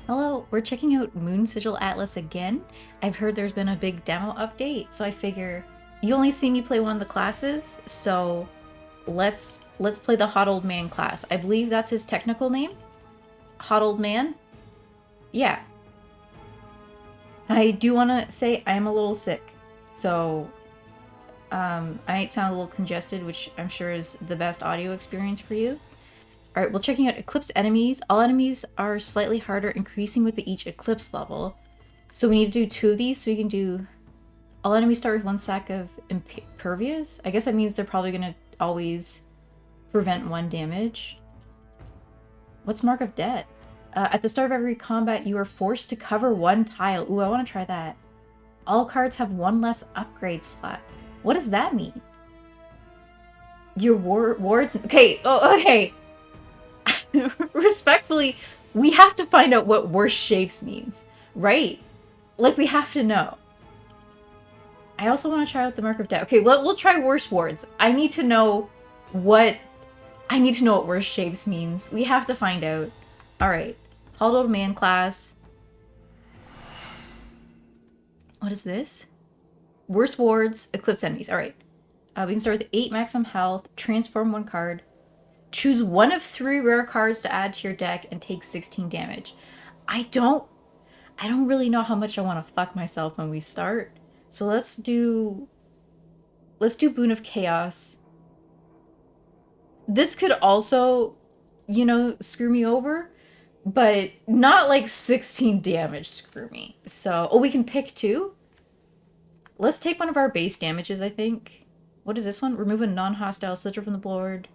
Hello, we're checking out Moonsigil Atlas again. I've heard there's been a big demo update, so I figure you only see me play one of the classes, so let's play the Hot Old Man class. I believe that's his technical name. Hot Old Man? Yeah. I do want to say I am a little sick, so I might sound a little congested, which I'm sure is the best audio experience for you. Alright, well, checking out Eclipse enemies. All enemies are slightly harder, increasing with each Eclipse level. So we need to do 2 of these, so we can do... All enemies start with 1 stack of impervious? I guess that means they're probably going to always prevent 1 damage. What's Mark of Debt? At the start of every combat, you are forced to cover 1 tile. Ooh, I want to try that. All cards have 1 less upgrade slot. What does that mean? Your wards... Okay, oh, okay. Respectfully, we have to find out what worst shapes means, right? Like, we have to know. I also want to try out the Mark of Death. Okay, we'll try worst wards. I need to know what worst shapes means. We have to find out. Alright. Hot Old Man class. What is this? Worst wards, Eclipse enemies. Alright. We can start with 8 maximum health, transform 1 card. Choose 1 of 3 rare cards to add to your deck and take 16 damage. I don't really know how much I want to fuck myself when we start. So let's do Boon of Chaos. This could also, you know, screw me over, but not like 16 damage screw me. So, oh, we can pick 2? Let's take one of our base damages, I think. What is this one? Remove a non-hostile sigil from the board.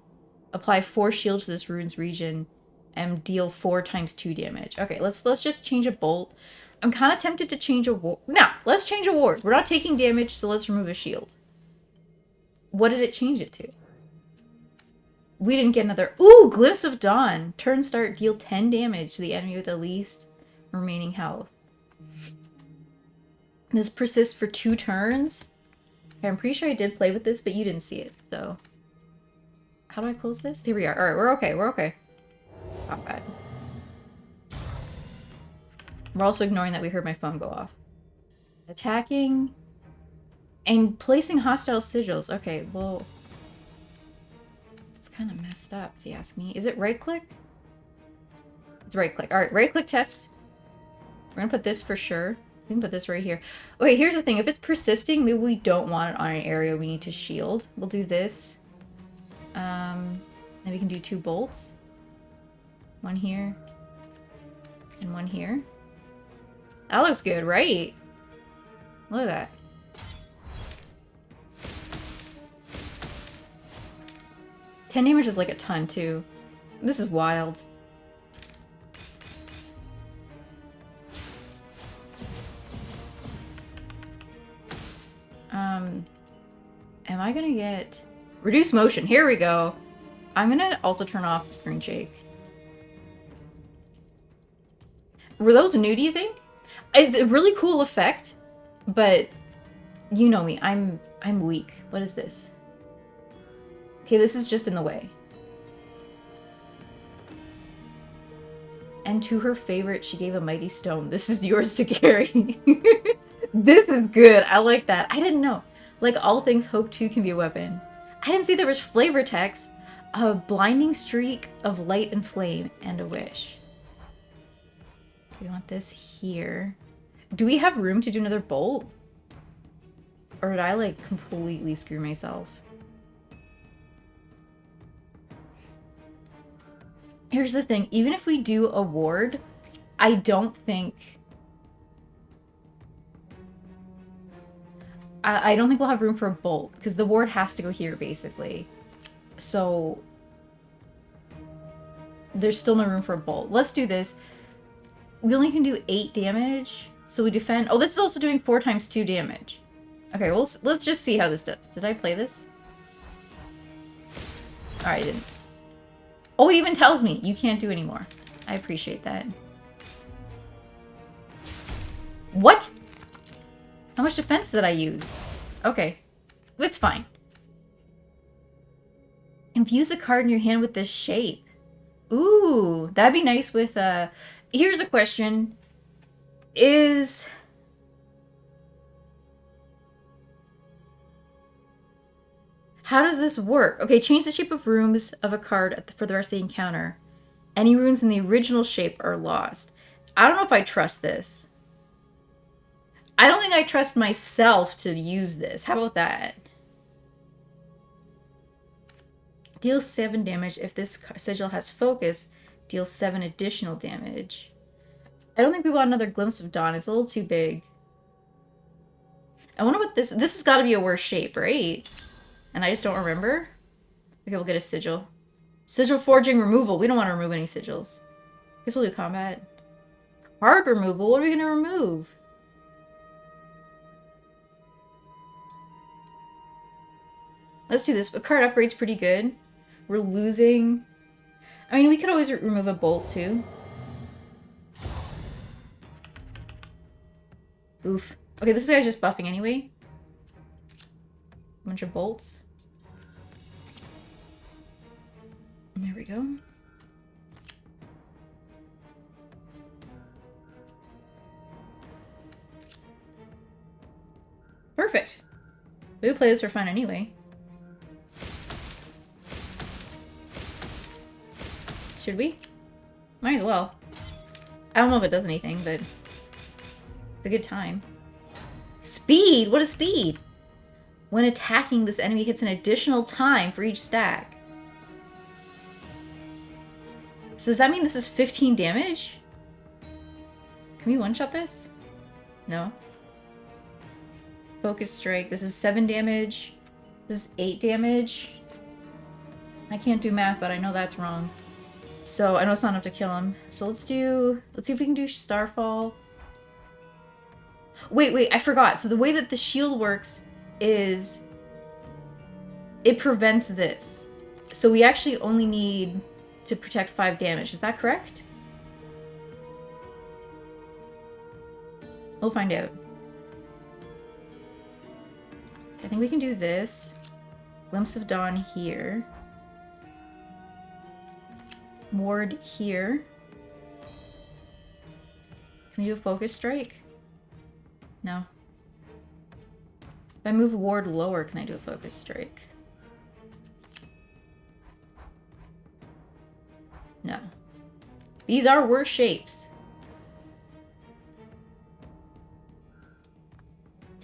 Apply 4 shields to this rune's region and deal 4 times 2 damage. Okay, let's just change a bolt. I'm kind of tempted to change a ward. No, let's change a ward. We're not taking damage, so let's remove a shield. What did it change it to? We didn't get another... Ooh, Glimpse of Dawn. Turn start, deal 10 damage to the enemy with the least remaining health. This persists for 2 turns. Okay, I'm pretty sure I did play with this, but you didn't see it, so... How do I close this? Here we are. Alright, we're okay. We're okay. Not bad. We're also ignoring that we heard my phone go off. Attacking. And placing hostile sigils. Okay, well... It's kind of messed up, if you ask me. Is it right-click? It's right-click. Alright, right-click test. We're gonna put this for sure. We can put this right here. Okay, here's the thing. If it's persisting, maybe we don't want it on an area we need to shield. We'll do this. Then we can do 2 bolts. 1 here. And 1 here. That looks good, right? Look at that. $10 damage is like a ton, too. This is wild. Am I gonna get... Reduce motion. Here we go. I'm gonna also turn off screen shake. Were those new, do you think? It's a really cool effect, but you know me. I'm weak. What is this? Okay, this is just in the way. And to her favorite, she gave a mighty stone. This is yours to carry. This is good. I like that. I didn't know. Like all things, hope too can be a weapon. I didn't see there was flavor text. A blinding streak of light and flame, and a wish. We want this here. Do we have room to do another bolt? Or did I, like, completely screw myself? Here's the thing. Even if we do a ward, I don't think... I don't think we'll have room for a bolt, because the ward has to go here, basically. So... There's still no room for a bolt. Let's do this. We only can do 8 damage, so we defend... Oh, this is also doing 4 times 2 damage. Okay, well, let's just see how this does. Did I play this? Alright, I didn't. Oh, it even tells me you can't do anymore. I appreciate that. What? How much defense did I use? Okay. It's fine. Infuse a card in your hand with this shape. Ooh, that'd be nice with Here's a question. Is... How does this work? Okay, change the shape of runes of a card for the rest of the encounter. Any runes in the original shape are lost. I don't know if I trust this. I don't think I trust myself to use this. How about that? Deal 7 damage. If this sigil has focus, deal 7 additional damage. I don't think we want another Glimpse of Dawn. It's a little too big. I wonder what this... This has got to be a worse shape, right? And I just don't remember. Okay, we'll get a sigil. Sigil forging removal. We don't want to remove any sigils. Guess we'll do combat. Card removal? What are we going to remove? Let's do this. A card upgrade's pretty good. We're losing... I mean, we could always remove a bolt, too. Oof. Okay, this guy's just buffing anyway. A bunch of bolts. And there we go. Perfect. We would play this for fun anyway. Should we? Might as well. I don't know if it does anything, but it's a good time. Speed! What is speed? When attacking, this enemy hits an additional time for each stack. So does that mean this is 15 damage? Can we one-shot this? No. Focus strike. This is 7 damage. This is 8 damage. I can't do math, but I know that's wrong. So I know it's not enough to kill him. So let's see if we can do Starfall. Wait, I forgot. So the way that the shield works is it prevents this. So we actually only need to protect 5 damage. Is that correct? We'll find out. I think we can do this. Glimpse of Dawn here. Ward here. Can we do a focus strike? No. If I move ward lower, can I do a focus strike? No. These are worse shapes.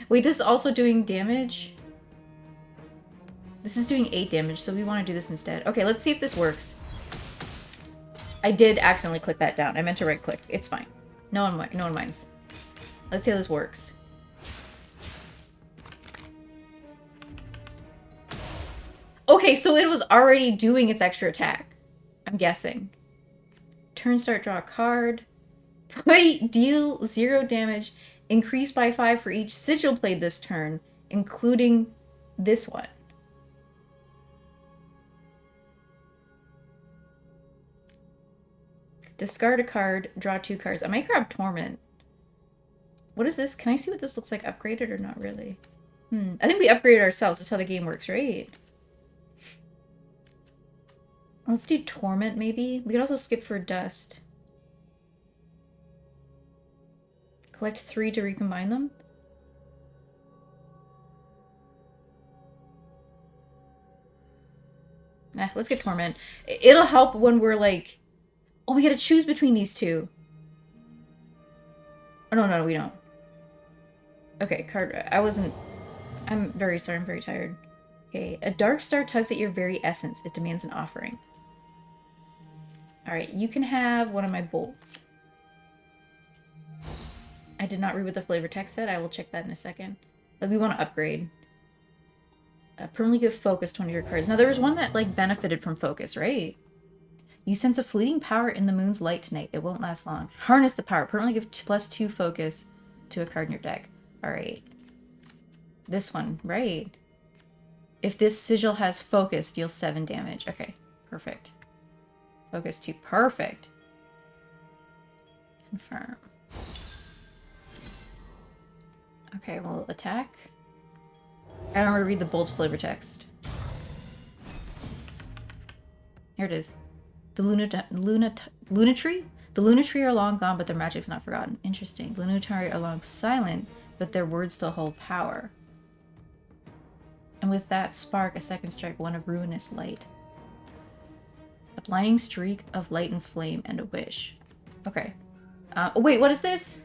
Wait, this is also doing damage? This is doing 8 damage, so we want to do this instead. Okay, let's see if this works. I did accidentally click that down. I meant to right click. It's fine. No one minds. Let's see how this works. Okay, so it was already doing its extra attack. I'm guessing. Turn start, draw a card. Play, deal 0 damage. Increase by 5 for each sigil played this turn, including this one. Discard a card, draw 2 cards. I might grab Torment. What is this? Can I see what this looks like upgraded or not really? I think we upgraded ourselves. That's how the game works, right? Let's do Torment, maybe. We could also skip for Dust. Collect 3 to recombine them. Let's get Torment. It'll help when we're like... Oh, we gotta choose between these two. Oh, no, we don't. Okay, card... I'm very sorry, I'm very tired. Okay, a dark star tugs at your very essence. It demands an offering. Alright, you can have one of my bolts. I did not read what the flavor text said. I will check that in a second. But we want to upgrade. Permanently give focus to one of your cards. Now, there was one that, like, benefited from focus, right? You sense a fleeting power in the moon's light tonight. It won't last long. Harness the power. Permanently give +2 focus to a card in your deck. Alright. This one, right? If this sigil has focus, deal 7 damage. Okay, perfect. Focus 2. Perfect. Confirm. Okay, we'll attack. I don't want to read the bolt's flavor text. Here it is. The lunatry? The Lunitari are long gone, but their magic's not forgotten. Interesting. The Lunitari are long silent, but their words still hold power. And with that spark, a second strike, one of ruinous light. A blinding streak of light and flame, and a wish. Okay. Oh, wait, what is this?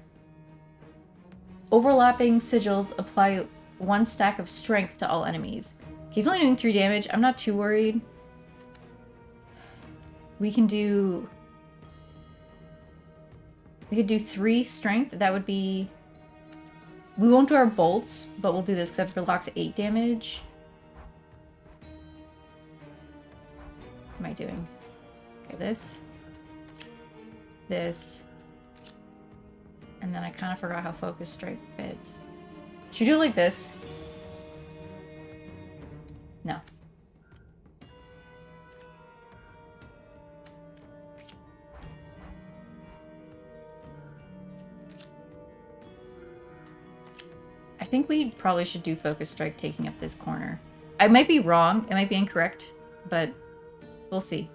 Overlapping sigils apply 1 stack of strength to all enemies. He's only doing 3 damage. I'm not too worried. We can do... We could do 3 strength. That would be... We won't do our bolts, but we'll do this except for locks 8 damage. What am I doing? Okay, this. This. And then I kind of forgot how Focus Strike fits. Should we do it like this? No. I think we probably should do Focus Strike taking up this corner. I might be wrong, it might be incorrect, but we'll see.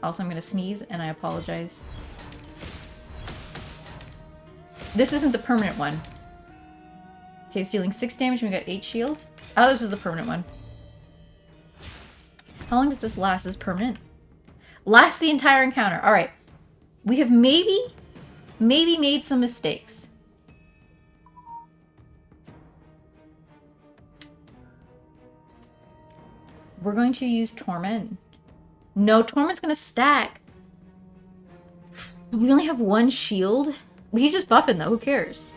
Also, I'm gonna sneeze, and I apologize. This isn't the permanent one. Okay, it's dealing 6 damage and we got 8 shield. Oh, this was the permanent one. How long does this last? Is permanent? Lasts the entire encounter. Alright. We have maybe made some mistakes. We're going to use Torment. No, Torment's gonna stack. We only have 1 shield. He's just buffing though, who cares?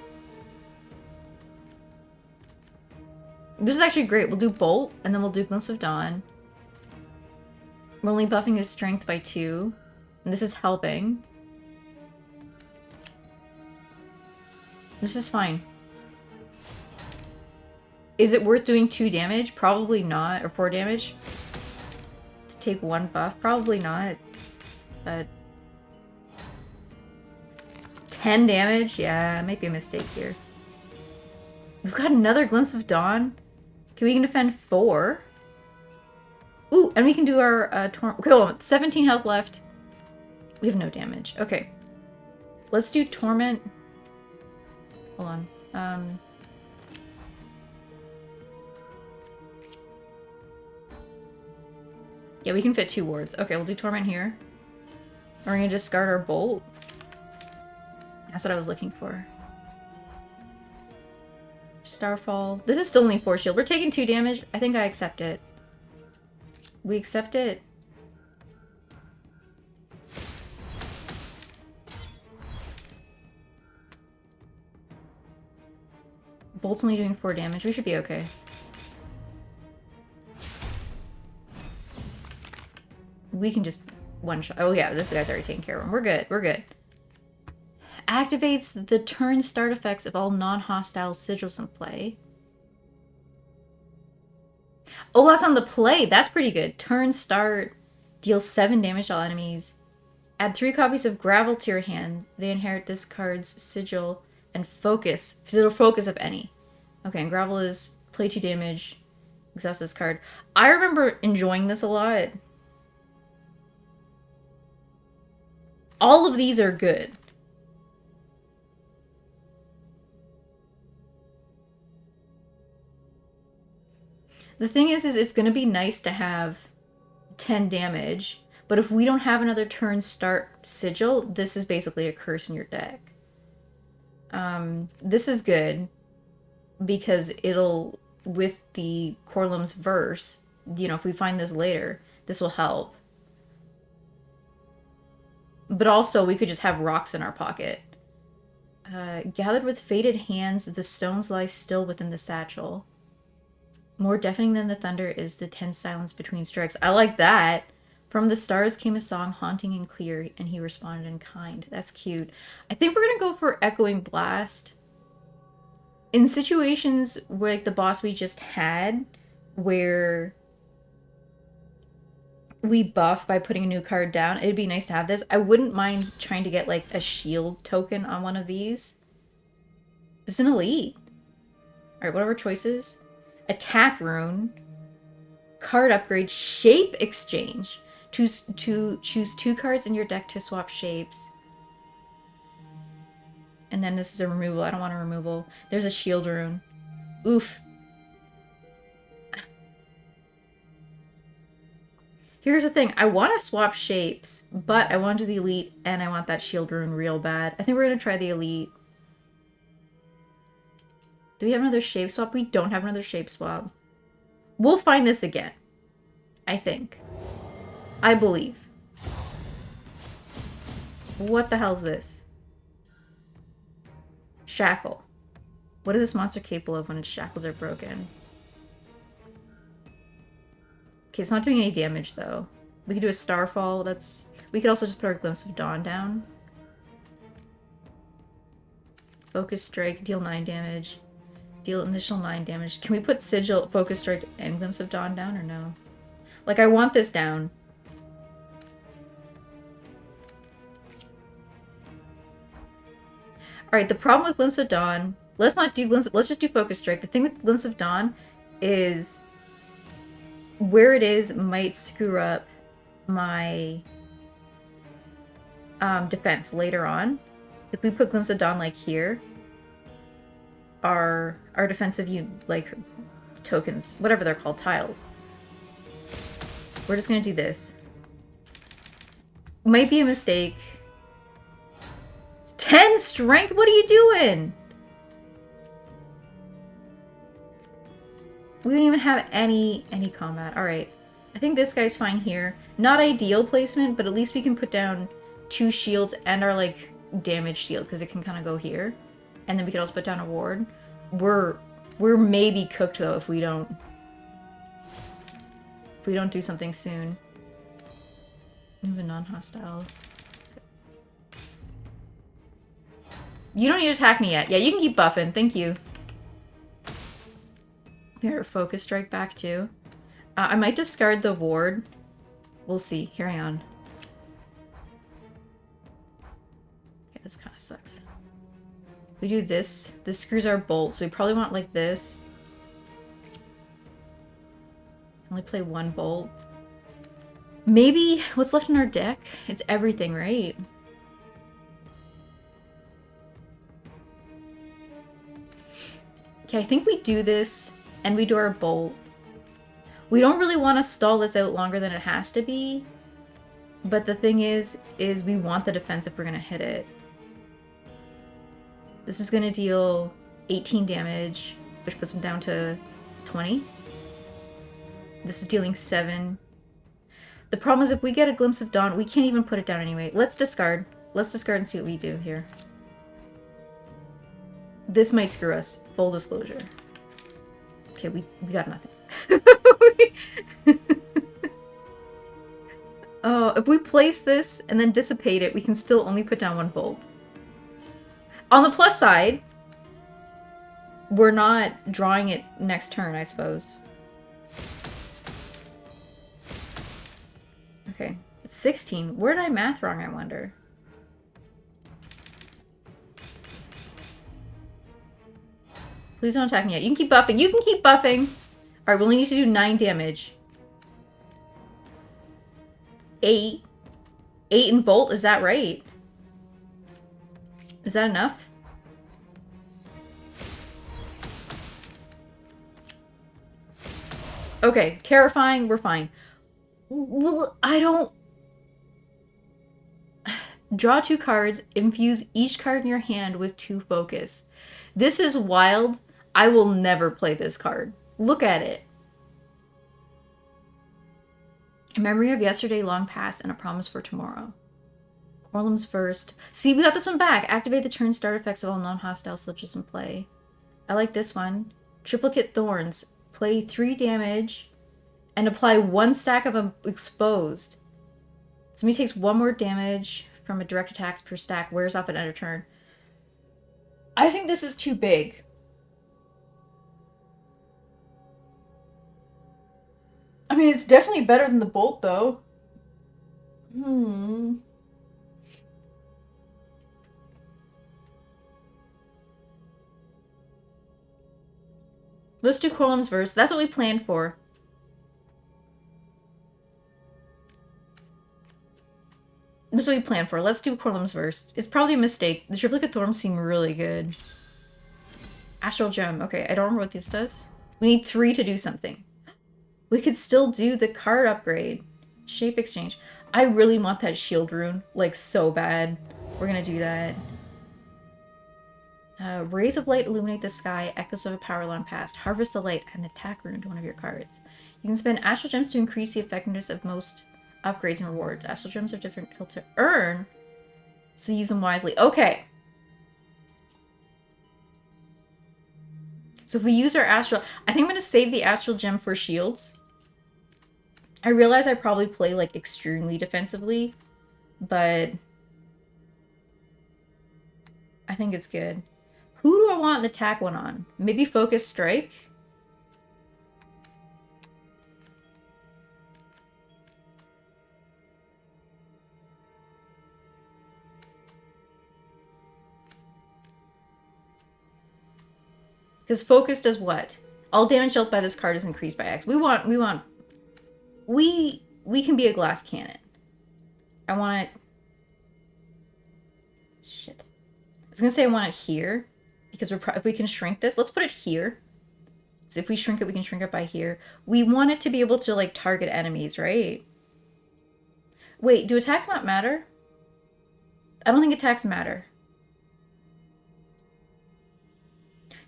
This is actually great. We'll do Bolt, and then we'll do Glimpse of Dawn. We're only buffing his strength by 2. And this is helping. This is fine. Is it worth doing 2 damage? Probably not. Or 4 damage? To take 1 buff? Probably not. But... 10 damage? Yeah, it might be a mistake here. We've got another Glimpse of Dawn. Okay, we can defend 4. Ooh, and we can do our Torment. Okay, hold on. 17 health left. We have no damage. Okay. Let's do Torment. Hold on. Yeah, we can fit 2 wards. Okay, we'll do Torment here. We're gonna discard our Bolt. That's what I was looking for. Starfall. This is still only 4 shield. We're taking 2 damage. I think I accept it. We accept it. Bolt's only doing 4 damage. We should be okay. We can just one-shot. Oh yeah, this guy's already taken care of him. We're good. We're good. Activates the turn start effects of all non-hostile sigils in play. Oh, that's on the play. That's pretty good. Turn start. Deals 7 damage to all enemies. Add 3 copies of Gravel to your hand. They inherit this card's sigil and focus. Sigil focus of any. Okay, and Gravel is play 2 damage. Exhaust this card. I remember enjoying this a lot. All of these are good. The thing is it's going to be nice to have 10 damage, but if we don't have another turn start sigil, this is basically a curse in your deck. This is good because it'll, with the Corlum's verse, you know, if we find this later, this will help. But also, we could just have rocks in our pocket. Gathered with faded hands, the stones lie still within the satchel. More deafening than the thunder is the tense silence between strikes. I like that. From the stars came a song haunting and clear, and he responded in kind. That's cute. I think we're going to go for Echoing Blast. In situations where, like the boss we just had, where we buff by putting a new card down, it'd be nice to have this. I wouldn't mind trying to get, like, a shield token on one of these. It's an elite. Alright, whatever choices. Attack rune. Card upgrade. Shape exchange. Choose 2 cards in your deck to swap shapes. And then this is a removal. I don't want a removal. There's a shield rune. Oof. Here's the thing. I want to swap shapes, but I want to do the elite and I want that shield rune real bad. I think we're going to try the elite. Do we have another shape swap? We don't have another shape swap. We'll find this again. I think. I believe. What the hell's this? Shackle. What is this monster capable of when its shackles are broken? Okay, it's not doing any damage, though. We could do a Starfall. That's... We could also just put our Glimpse of Dawn down. Focus Strike, deal 9 damage. Deal initial 9 damage. Can we put Sigil, Focus Strike, and Glimpse of Dawn down, or no? Like, I want this down. Alright, the problem with Glimpse of Dawn... Let's not do Glimpse... Let's just do Focus Strike. The thing with Glimpse of Dawn is... Where it is might screw up my defense later on. If we put Glimpse of Dawn like here, our defensive like tokens, whatever they're called, tiles. We're just gonna do this. Might be a mistake. 10 strength? What are you doing? We don't even have any combat. Alright. I think this guy's fine here. Not ideal placement, but at least we can put down 2 shields and our, like, damage shield, because it can kind of go here. And then we could also put down a ward. We're maybe cooked, though, if we don't do something soon. Even non-hostile. You don't need to attack me yet. Yeah, you can keep buffing. Thank you. Here, Focus Strike back too. I might discard the ward. We'll see. Here, hang on. Okay, this kind of sucks. We do this. This screws our bolt, so we probably want like this. Only play 1 bolt. Maybe what's left in our deck? It's everything, right? Okay, I think we do this. And we do our bolt. We don't really want to stall this out longer than it has to be. But the thing is we want the defense if we're going to hit it. This is going to deal 18 damage, which puts him down to 20. This is dealing 7. The problem is if we get a Glimpse of Dawn, we can't even put it down anyway. Let's discard. Let's discard and see what we do here. This might screw us. Full disclosure. Okay, we got nothing. Oh, if we place this and then dissipate it, we can still only put down 1 bolt. On the plus side, we're not drawing it next turn, I suppose. Okay, it's 16. Where did I math wrong, I wonder? Please don't attack me yet. You can keep buffing. You can keep buffing. Alright, we only need to do 9 damage. 8. 8 and bolt, is that right? Is that enough? Okay, terrifying, we're fine. Well, I don't... Draw 2 cards, infuse each card in your hand with 2 focus. This is wild. I will never play this card. Look at it. A memory of yesterday long past and a promise for tomorrow. Orlem's first. See, we got this one back. Activate the turn start effects of all non-hostile switches in play. I like this one. Triplicate Thorns. Play 3 damage and apply 1 stack of them exposed. Somebody takes 1 more damage from a direct attacks per stack. Wears off at end of turn. I think this is too big. I mean, it's definitely better than the bolt, though. Let's do Orlem's verse. That's what we planned for. This what we planned for. Let's do Corlum's first. It's probably a mistake. The triplicate thorns seem really good. Astral Gem. Okay, I don't remember what this does. We need 3 to do something. We could still do the card upgrade. Shape exchange. I really want that shield rune, like, so bad. We're gonna do that. Rays of light illuminate the sky. Echoes of a power long past. Harvest the light and attack rune to one of your cards. You can spend astral gems to increase the effectiveness of most upgrades and rewards. Astral gems are difficult to earn, so use them wisely. Okay. So if we use our astral... I think I'm going to save the astral gem for shields. I realize I probably play, like, extremely defensively, but I think it's good. Who do I want an attack one on? Maybe Focus Strike? Because Focus does what? All damage dealt by this card is increased by X. We can be a glass cannon. I want it... Shit. I was gonna say I want it here. Because if we can shrink this, let's put it here. So if we shrink it, we can shrink it by here. We want it to be able to, like, target enemies, right? Wait, do attacks not matter? I don't think attacks matter.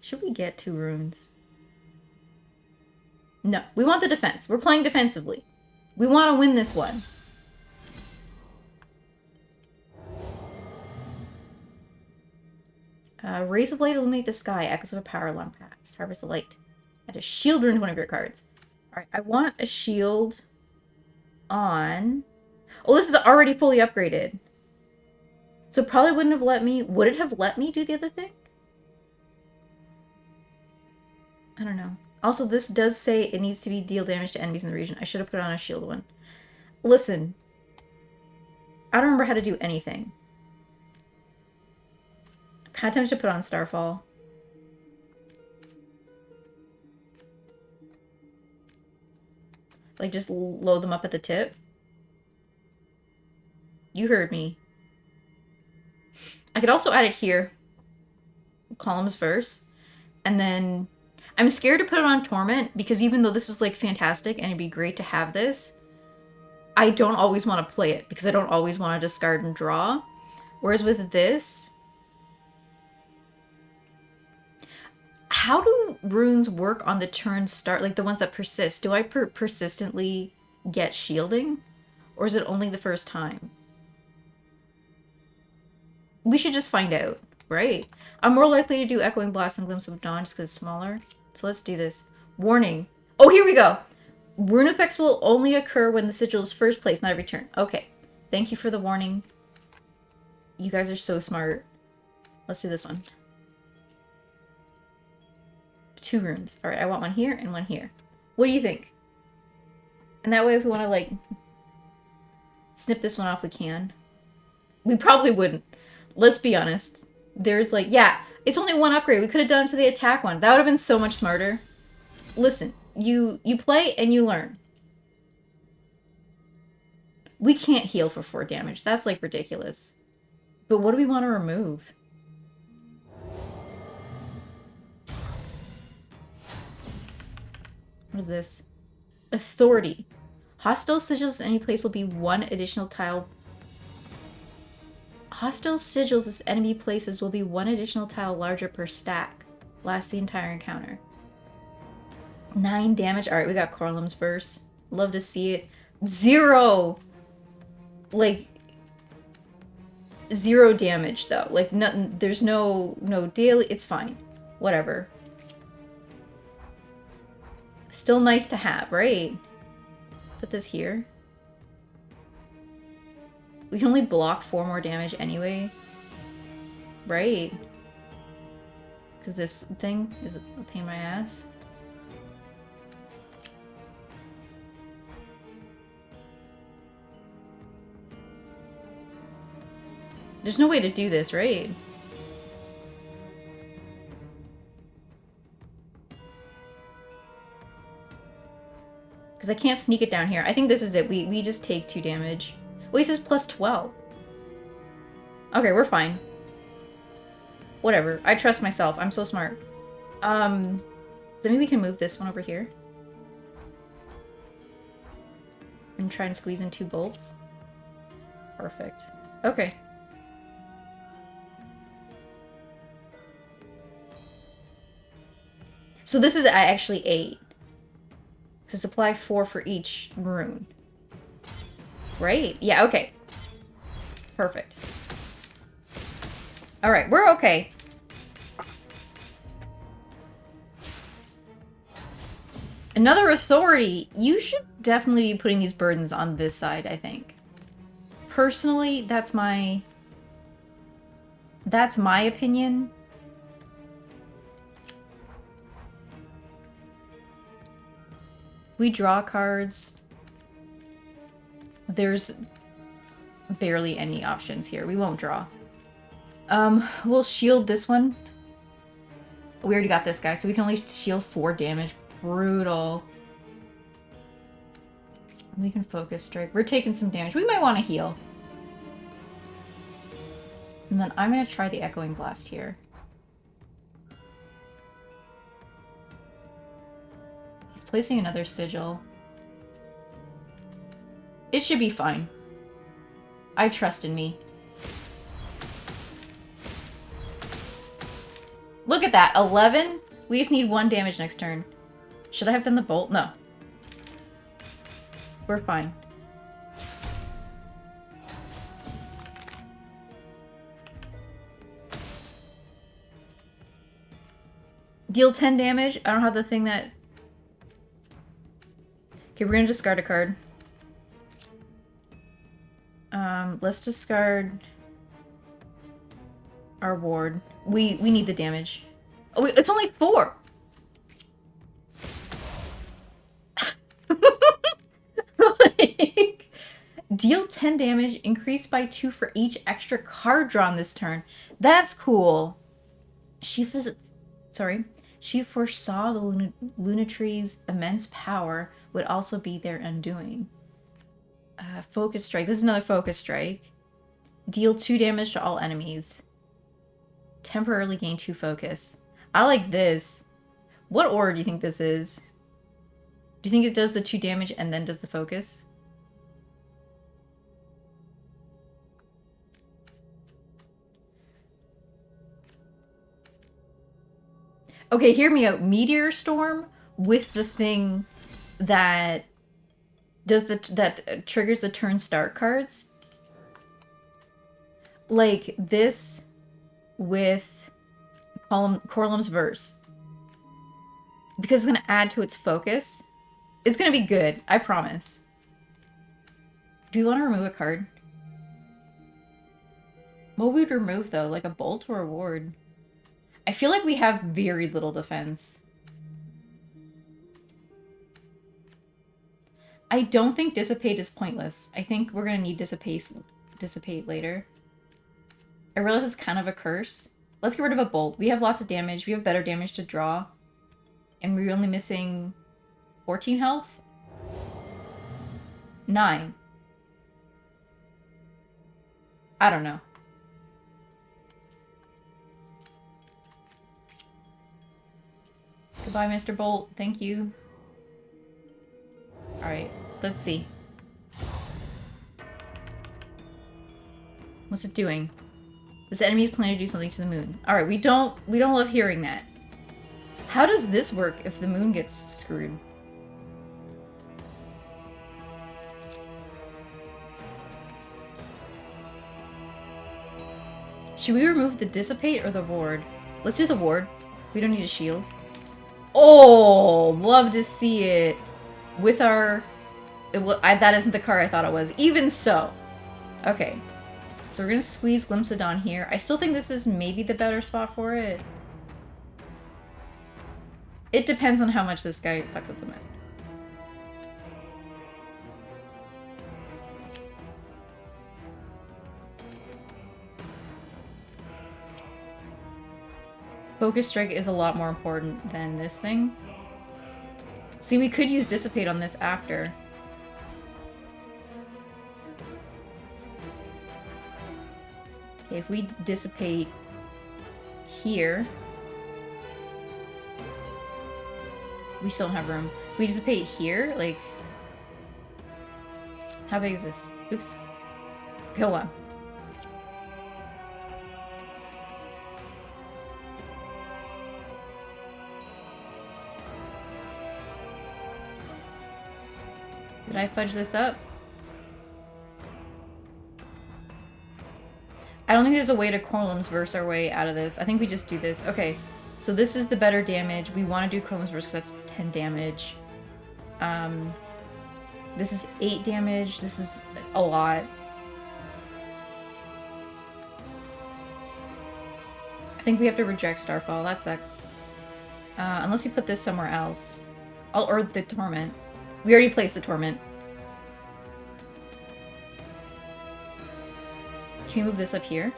Should we get 2 runes? No, we want the defense. We're playing defensively. We want to win this one. Rays of light illuminate the sky. Echoes of a power long past. Harvest the light. Add a shield rune to one of your cards. Alright, I want a shield on... Oh, this is already fully upgraded. So it probably wouldn't have let me... Would it have let me do the other thing? I don't know. Also, this does say it needs to be deal damage to enemies in the region. I should have put on a shield one. Listen. I don't remember how to do anything. Kind of tempted to put on Starfall. Like, just load them up at the tip. You heard me. I could also add it here. Columns verse. And then... I'm scared to put it on Torment, because even though this is, like, fantastic and it'd be great to have this, I don't always want to play it, because I don't always want to discard and draw. Whereas with this... How do runes work on the turn start? Like, the ones that persist. Do I persistently get shielding? Or is it only the first time? We should just find out, right? I'm more likely to do Echoing Blast and Glimpse of Dawn just because it's smaller. So let's do this. Warning. Oh, here we go. Rune effects will only occur when the sigil is first placed, not every turn. Okay. Thank you for the warning. You guys are so smart. Let's do this one. 2 runes. Alright, I want one here and one here. What do you think? And that way if we want to, like, snip this one off, we can. We probably wouldn't. Let's be honest. There's, like, yeah, it's only 1 upgrade. We could have done it to the attack one. That would have been so much smarter. Listen, you play and you learn. We can't heal for 4 damage. That's, like, ridiculous. But what do we want to remove? What is this? Authority. Hostile sigils in any place will be 1 additional tile. Hostile sigils this enemy places will be 1 additional tile larger per stack. Last the entire encounter. 9 damage. Alright, we got Corlum's verse. Love to see it. 0! Like, 0 damage, though. Like, nothing. There's no daily. It's fine. Whatever. Still nice to have, right? Put this here. We can only block 4 more damage anyway. Right? Because this thing is a pain in my ass. There's no way to do this, right? Because I can't sneak it down here. I think this is it. We just take 2 damage. Well, he says plus 12. Okay, we're fine. Whatever. I trust myself. I'm so smart. So maybe we can move this one over here. And try and squeeze in 2 bolts. Perfect. Okay. So this is actually 8. So supply 4 for each rune. Right? Yeah, okay. Perfect. Alright, we're okay. Another authority. You should definitely be putting these burdens on this side, I think. Personally, that's my opinion. We draw cards. There's barely any options here. We won't draw. We'll shield this one. We already got this guy, so we can only shield 4 damage. Brutal. We can focus strike. We're taking some damage. We might want to heal. And then I'm going to try the Echoing Blast here. He's placing another sigil. It should be fine. I trust in me. Look at that. 11? We just need 1 damage next turn. Should I have done the bolt? No. We're fine. Deal 10 damage. I don't have the thing that... Okay, we're gonna discard a card. Let's discard our ward. We need the damage. Oh, wait, it's only 4! Like, deal 10 damage, increased by 2 for each extra card drawn this turn. That's cool. She foresaw the Lunatree's immense power would also be their undoing. Focus strike. This is another focus strike. Deal 2 damage to all enemies. Temporarily gain 2 focus. I like this. What aura do you think this is? Do you think it does the 2 damage and then does the focus? Okay, hear me out. Meteor Storm with the thing that does that triggers the turn start cards. Like this with Corlum's Verse. Because it's going to add to its focus. It's going to be good, I promise. Do we want to remove a card? What would we remove though? Like a bolt or a ward? I feel like we have very little defense. I don't think Dissipate is pointless. I think we're going to need Dissipate later. I realize it's kind of a curse. Let's get rid of a bolt. We have lots of damage. We have better damage to draw. And we're only missing 14 health? 9. I don't know. Goodbye, Mr. Bolt. Thank you. Alright, let's see. What's it doing? This enemy is planning to do something to the moon. Alright, we don't love hearing that. How does this work if the moon gets screwed? Should we remove the Dissipate or the ward? Let's do the ward. We don't need a shield. Oh, love to see it. With our... that isn't the card I thought it was. Even so. Okay. So we're going to squeeze Glimpse of Dawn here. I still think this is maybe the better spot for it. It depends on how much this guy fucks up the moon. Focus Strike is a lot more important than this thing. See, we could use Dissipate on this after. Okay, if we dissipate here... We still don't have room. If we dissipate here, like... How big is this? Oops. Okay, hold on. Did I fudge this up? I don't think there's a way to Corlum's verse our way out of this. I think we just do this. Okay, so this is the better damage. We want to do Corlum's verse because that's 10 damage. This is 8 damage. This is a lot. I think we have to reject Starfall. That sucks. Unless we put this somewhere else. Oh, or the Torment. We already placed the Torment. Can we move this up here?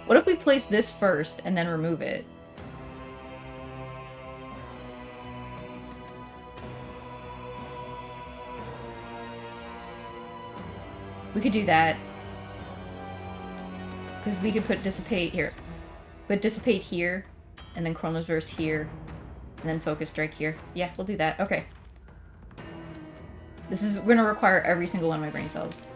What if we place this first and then remove it? We could do that. Because we could put Dissipate here. Put Dissipate here, and then Chroma's Verse here, and then Focus Strike here. Yeah, we'll do that. Okay. This is going to require every single one of my brain cells.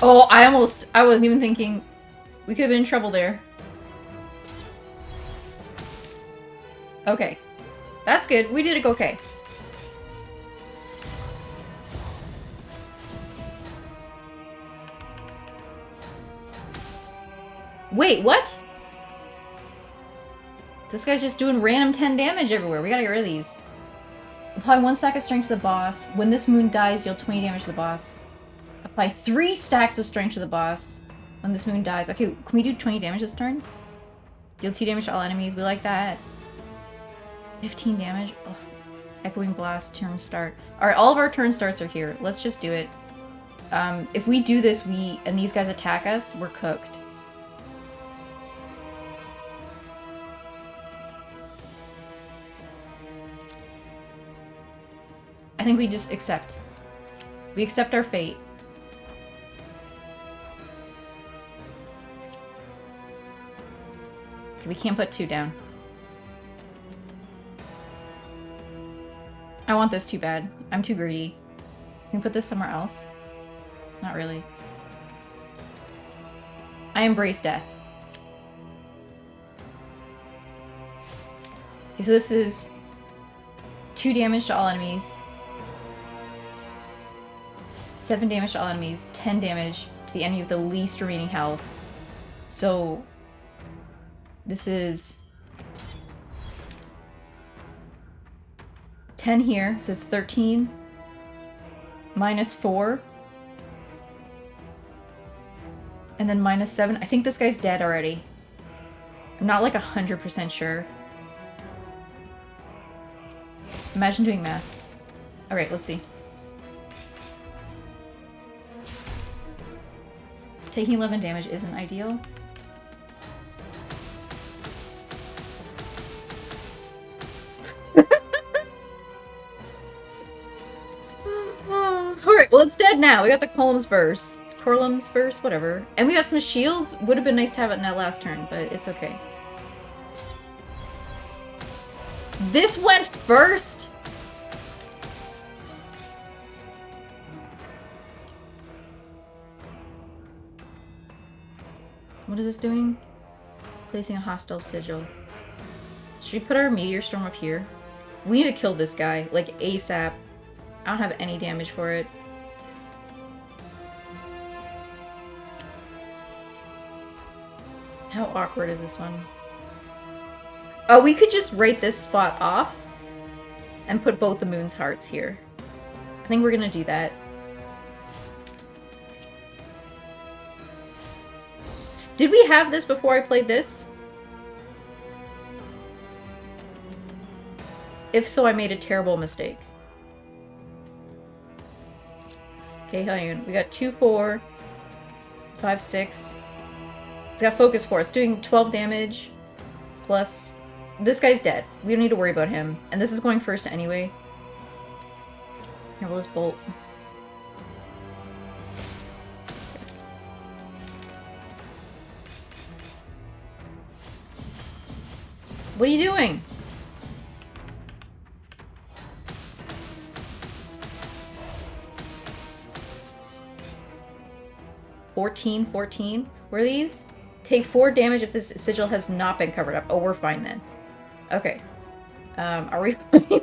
Oh, I wasn't even thinking. We could have been in trouble there. Okay. That's good. We did it okay. Wait, what? This guy's just doing random 10 damage everywhere. We gotta get rid of these. Apply 1 stack of strength to the boss. When this moon dies, deal 20 damage to the boss. Apply 3 stacks of strength to the boss when this moon dies. Okay, can we do 20 damage this turn? Deal 2 damage to all enemies. We like that. 15 damage. Ugh. Echoing Blast, turn start. Alright, all of our turn starts are here. Let's just do it. If we do this, and these guys attack us, we're cooked. I think we just accept. We accept our fate. Okay, we can't put 2 down. I want this too bad. I'm too greedy. Can we put this somewhere else? Not really. I embrace death. Okay, so this is 2 damage to all enemies. 7 damage to all enemies. 10 damage to the enemy with the least remaining health. So this is 10 here, so it's 13. Minus 4. And then minus 7. I think this guy's dead already. I'm not like 100% sure. Imagine doing math. Alright, let's see. Taking 11 damage isn't ideal. Alright, well it's dead now. We got the Corlum's Verse. Corlum's Verse, whatever. And we got some shields. Would have been nice to have it in that last turn, but it's okay. This went first? What is this doing? Placing a hostile sigil. Should we put our Meteor Storm up here? We need to kill this guy, like ASAP. I don't have any damage for it. How awkward is this one? Oh, we could just write this spot off and put both the moon's hearts here. I think we're gonna do that. Did we have this before I played this? If so, I made a terrible mistake. Okay, hang on. We got 2, 4, 5, 6. It's got focus 4. It's doing 12 damage. Plus, this guy's dead. We don't need to worry about him. And this is going first anyway. Here, we'll just bolt. What are you doing? $14, 14. What are these? Take 4 damage if this sigil has not been covered up. Oh, we're fine then. Okay. Are we fine?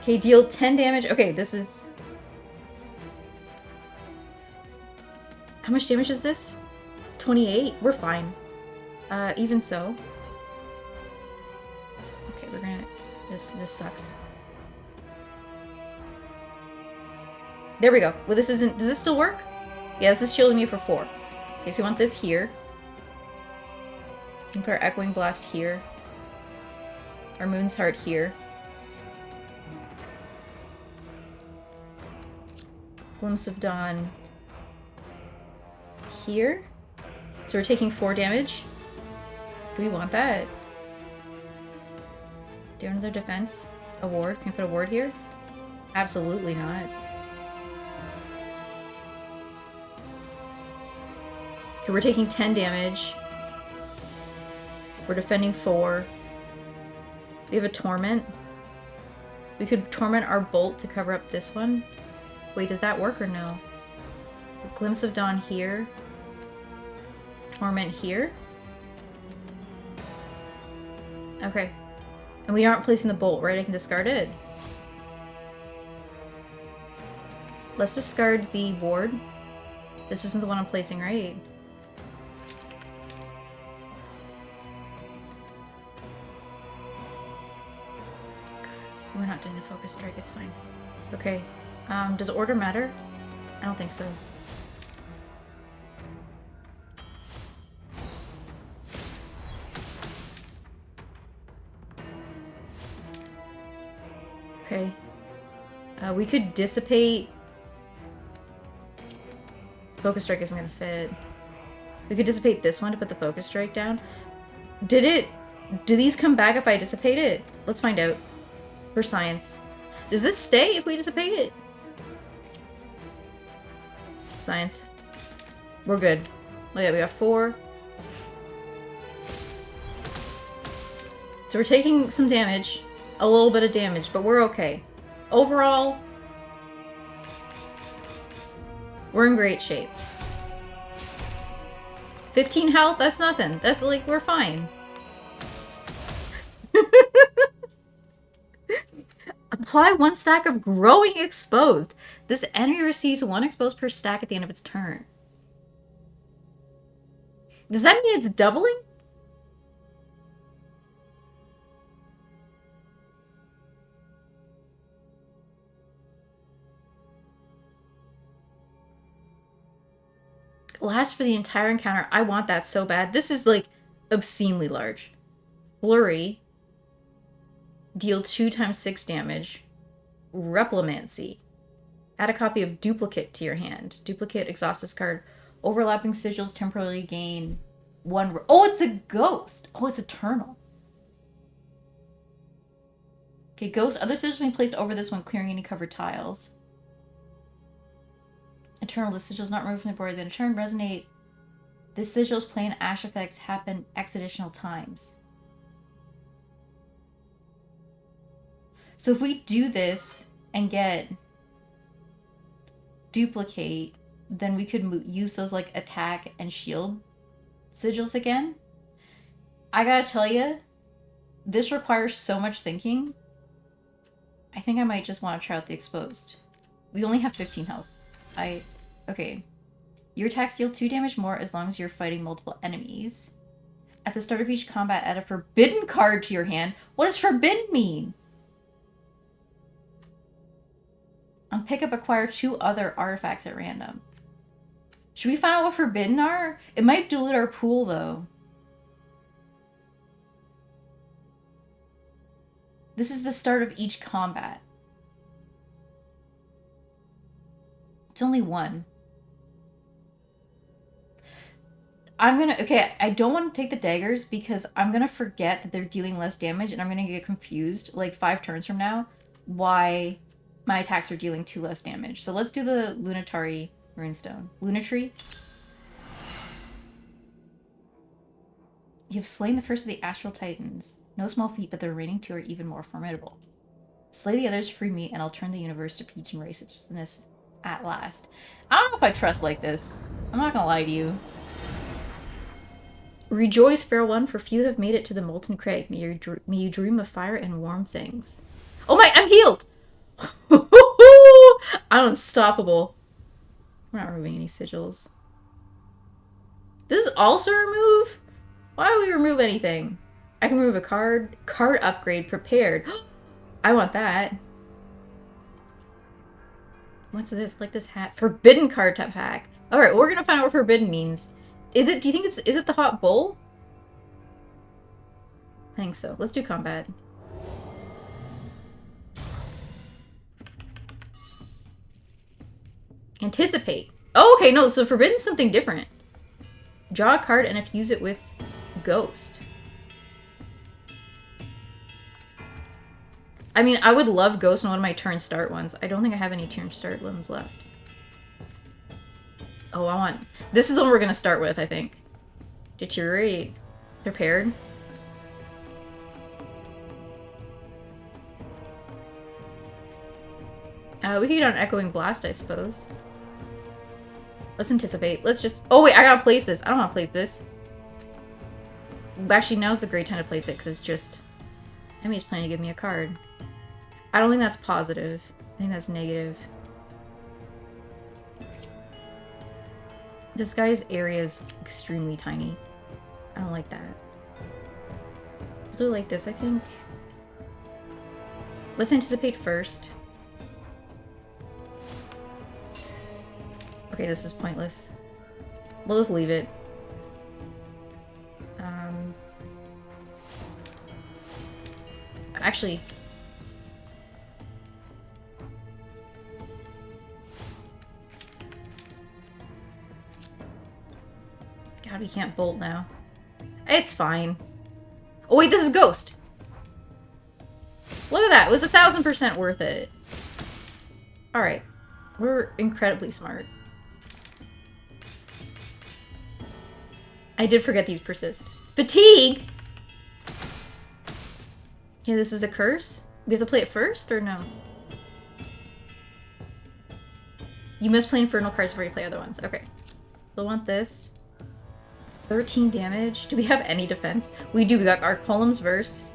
Okay, deal 10 damage. Okay, this is... How much damage is this? 28? We're fine. Even so. Okay, we're gonna... This sucks. There we go. Well, this isn't... Does this still work? Yeah, this is shielding me for 4. Okay, so we want this here. We can put our Echoing Blast here. Our Moon's Heart here. Glimpse of Dawn here. So we're taking 4 damage. Do we want that? Do another defense? A ward? Can we put a ward here? Absolutely not. Okay, we're taking 10 damage. We're defending 4. We have a Torment. We could Torment our Bolt to cover up this one. Wait, does that work or no? A Glimpse of Dawn here. Torment here. Okay. And we aren't placing the Bolt, right? I can discard it. Let's discard the ward. This isn't the one I'm placing, right? We're not doing the focus strike, it's fine. Okay. Does order matter? I don't think so. Okay. We could dissipate. Focus strike isn't gonna fit. We could dissipate this one to put the focus strike down. Do these come back if I dissipate it? Let's find out. For science. Does this stay if we dissipate it? Science. We're good. Oh yeah, we got 4. So we're taking some damage. A little bit of damage, but we're okay. Overall, we're in great shape. 15 health? That's nothing. That's like, we're fine. Apply 1 stack of Growing Exposed. This enemy receives 1 exposed per stack at the end of its turn. Does that mean it's doubling? Lasts for the entire encounter. I want that so bad. This is like obscenely large. Flurry. Deal 2 times 6 damage. Replomancy. Add a copy of Duplicate to your hand. Duplicate, exhaust this card. Overlapping sigils temporarily gain 1... Oh, it's a ghost! Oh, it's eternal. Okay, ghost. Other sigils being placed over this one, clearing any covered tiles. Eternal. The sigils not removed from the board. Then a turn resonate. This sigil's play and ash effects happen X additional times. So if we do this and get Duplicate, then we could use those like attack and shield sigils again. I gotta tell you, this requires so much thinking. I think I might just want to try out the exposed. We only have 15 health. Okay. Your attacks deal 2 damage more as long as you're fighting multiple enemies. At the start of each combat, add a forbidden card to your hand. What does forbidden mean? On pickup, acquire 2 other artifacts at random. Should we find out what forbidden are? It might dilute our pool, though. This is the start of each combat. It's only one. Okay, I don't want to take the daggers because I'm gonna forget that they're dealing less damage and I'm gonna get confused, like 5 turns from now, why my attacks are dealing 2 less damage. So let's do the Lunatari runestone. Lunatree. You've slain the first of the Astral Titans. No small feat, but the remaining 2 are even more formidable. Slay the others, free me, and I'll turn the universe to peach and righteousness at last. I don't know if I trust like this. I'm not gonna lie to you. Rejoice, fair one, for few have made it to the molten crag. May you dream of fire and warm things. Oh my, I'm healed! I'm unstoppable. We're not removing any sigils. This is also remove? Why would we remove anything? I can remove a card. Card upgrade prepared. I want that. What's this? Like this hat. Forbidden card type hack. Alright, we're gonna find out what forbidden means. Do you think is it the hot bowl? I think so. Let's do combat. Anticipate. Oh, okay, no, so forbidden's something different. Draw a card and infuse it with ghost. I mean, I would love ghost on one of my turn start ones. I don't think I have any turn start ones left. Oh, this is the one we're gonna start with, I think. Deteriorate. Prepared. We could get on Echoing Blast, I suppose. Let's anticipate. Let's just... Oh, wait, I gotta place this. I don't want to place this. Actually, now's a great time to place it, because it's just... Enemy's planning to give me a card. I don't think that's positive. I think that's negative. This guy's area is extremely tiny. I don't like that. I'll do it like this, I think. Let's anticipate first. Okay, this is pointless. We'll just leave it. Actually... God, we can't bolt now. It's fine. Oh wait, this is Ghost! Look at that, it was 1000% worth it. Alright. We're incredibly smart. I did forget these persist. Fatigue! Okay, this is a curse? We have to play it first, or no? You must play Infernal cards before you play other ones. Okay. So I want this. 13 damage. Do we have any defense? We do. We got our Column's Verse.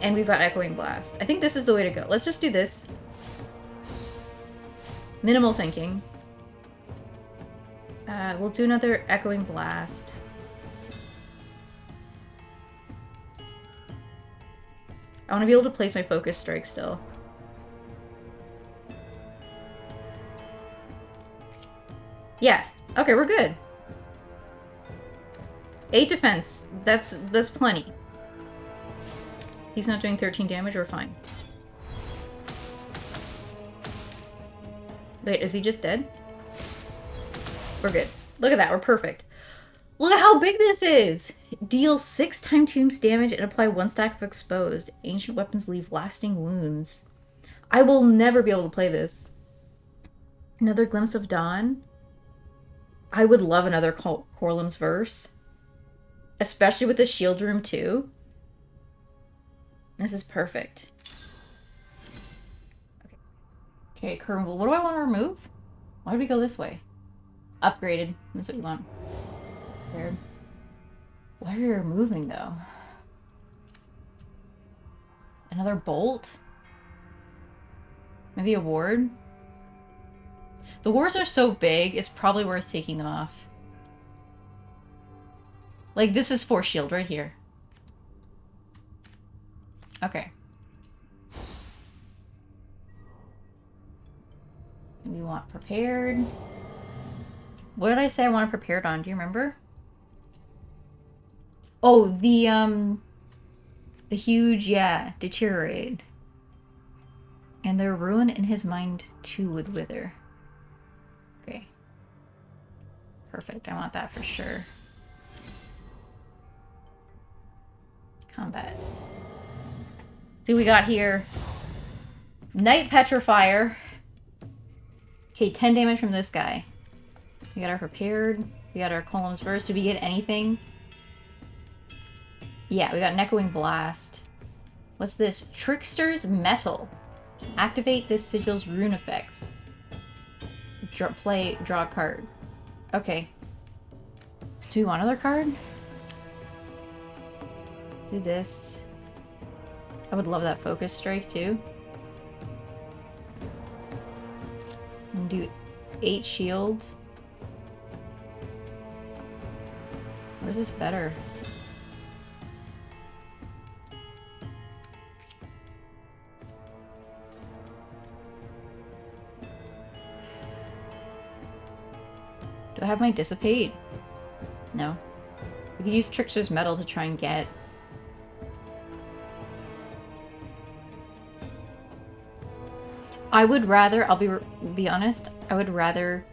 And we've got Echoing Blast. I think this is the way to go. Let's just do this. Minimal thinking. We'll do another Echoing Blast. I want to be able to place my Focus Strike still. Yeah. Okay, we're good. 8 defense. That's plenty. He's not doing 13 damage, we're fine. Wait, is he just dead? We're good. Look at that, we're perfect. Look at how big this is! Deal 6 time tombs damage and apply 1 stack of exposed. Ancient weapons leave lasting wounds. I will never be able to play this. Another Glimpse of Dawn. I would love another Corlum's Verse. Especially with the Shield Room too. This is perfect. Okay, curve removal. What do I want to remove? Why did we go this way? Upgraded. That's what we want. Weird. What are you removing, though? Another bolt? Maybe a ward? The wards are so big, it's probably worth taking them off. Like, this is 4 shield right here. Okay. We want prepared. What did I say I want to prepare it on? Do you remember? Oh, the huge, yeah, deteriorate. And their ruin in his mind too would wither. Okay. Perfect. I want that for sure. Combat. See what we got here. Night Petrifier. Okay, 10 damage from this guy. We got our prepared. We got our Column's Verse. Did we get anything? Yeah, we got an Echoing Blast. What's this? Trickster's Metal. Activate this sigil's rune effects. Draw a card. Okay. Do we want another card? Do this. I would love that Focus Strike too. And do 8 shield. Where's this better? Do I have my Dissipate? No. We could use Trickster's Metal to try and get... I would rather, I'll be honest, I would rather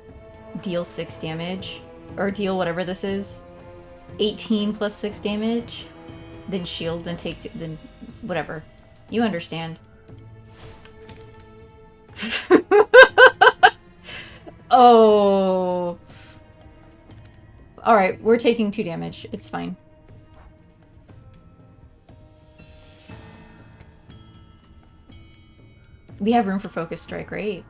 deal 6 damage, or deal whatever this is, 18 plus 6 damage, than shield, than take, than whatever. You understand. Oh. Alright, we're taking 2 damage. It's fine. We have room for Focus Strike, right?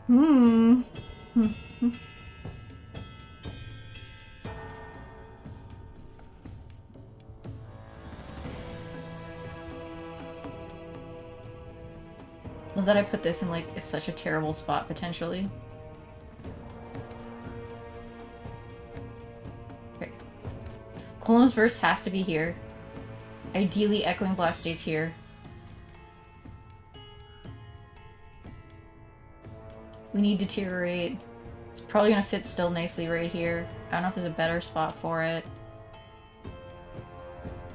Hmm. Love that I put this in, like, it's such a terrible spot, potentially. Okay. Column's Verse has to be here. Ideally, Echoing Blast stays here. We need Deteriorate. It's probably gonna fit still nicely right here. I don't know if there's a better spot for it.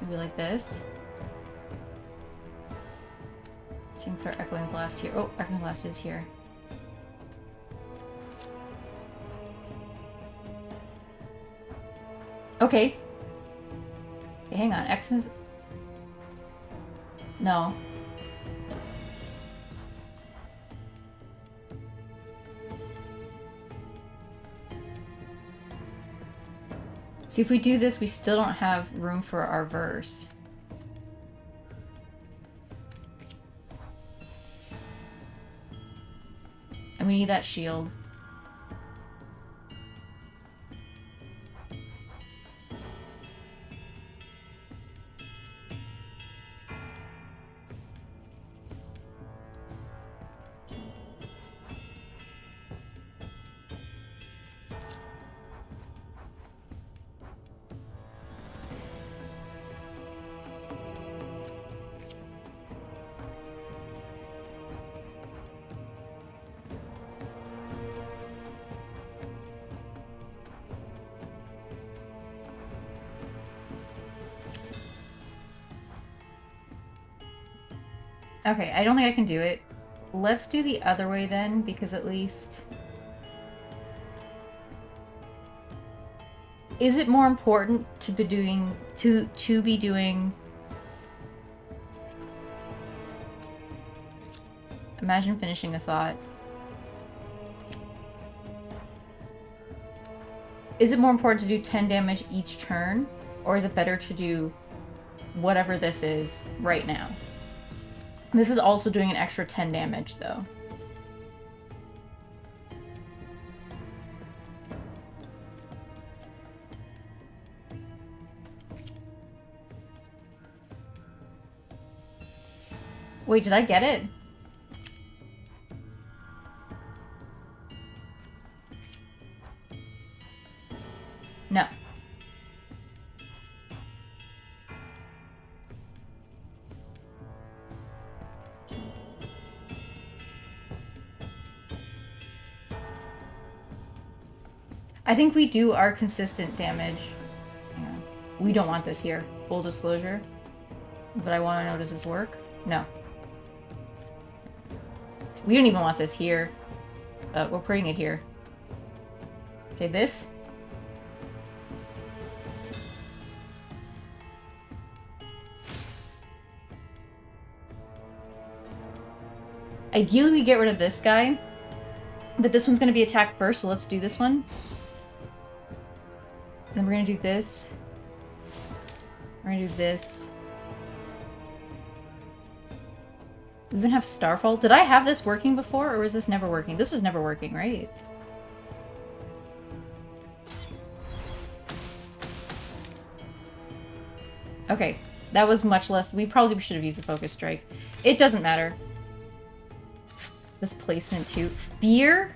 Maybe like this. So we can put our Echoing Blast here. Oh, Echoing Blast is here. Okay. Okay, hang on. X is... No. See, if we do this, we still don't have room for our verse. And we need that shield. Okay, I don't think I can do it. Let's do the other way then, because at least... Is it more important to be doing... to be doing... Imagine finishing a thought. Is it more important to do 10 damage each turn? Or is it better to do whatever this is right now? This is also doing an extra 10 damage, though. Wait, did I get it? No. I think we do our consistent damage. Hang on. We don't want this here. Full disclosure. But I want to know, does this work? No. We don't even want this here. We're putting it here. Okay, this. Ideally, we get rid of this guy. But this one's going to be attacked first, so let's do this one. Then we're going to do this. We're going to do this. We even have Starfall. Did I have this working before, or was this never working? This was never working, right? Okay, that was much less. We probably should have used the Focus Strike. It doesn't matter. This placement too. Fear?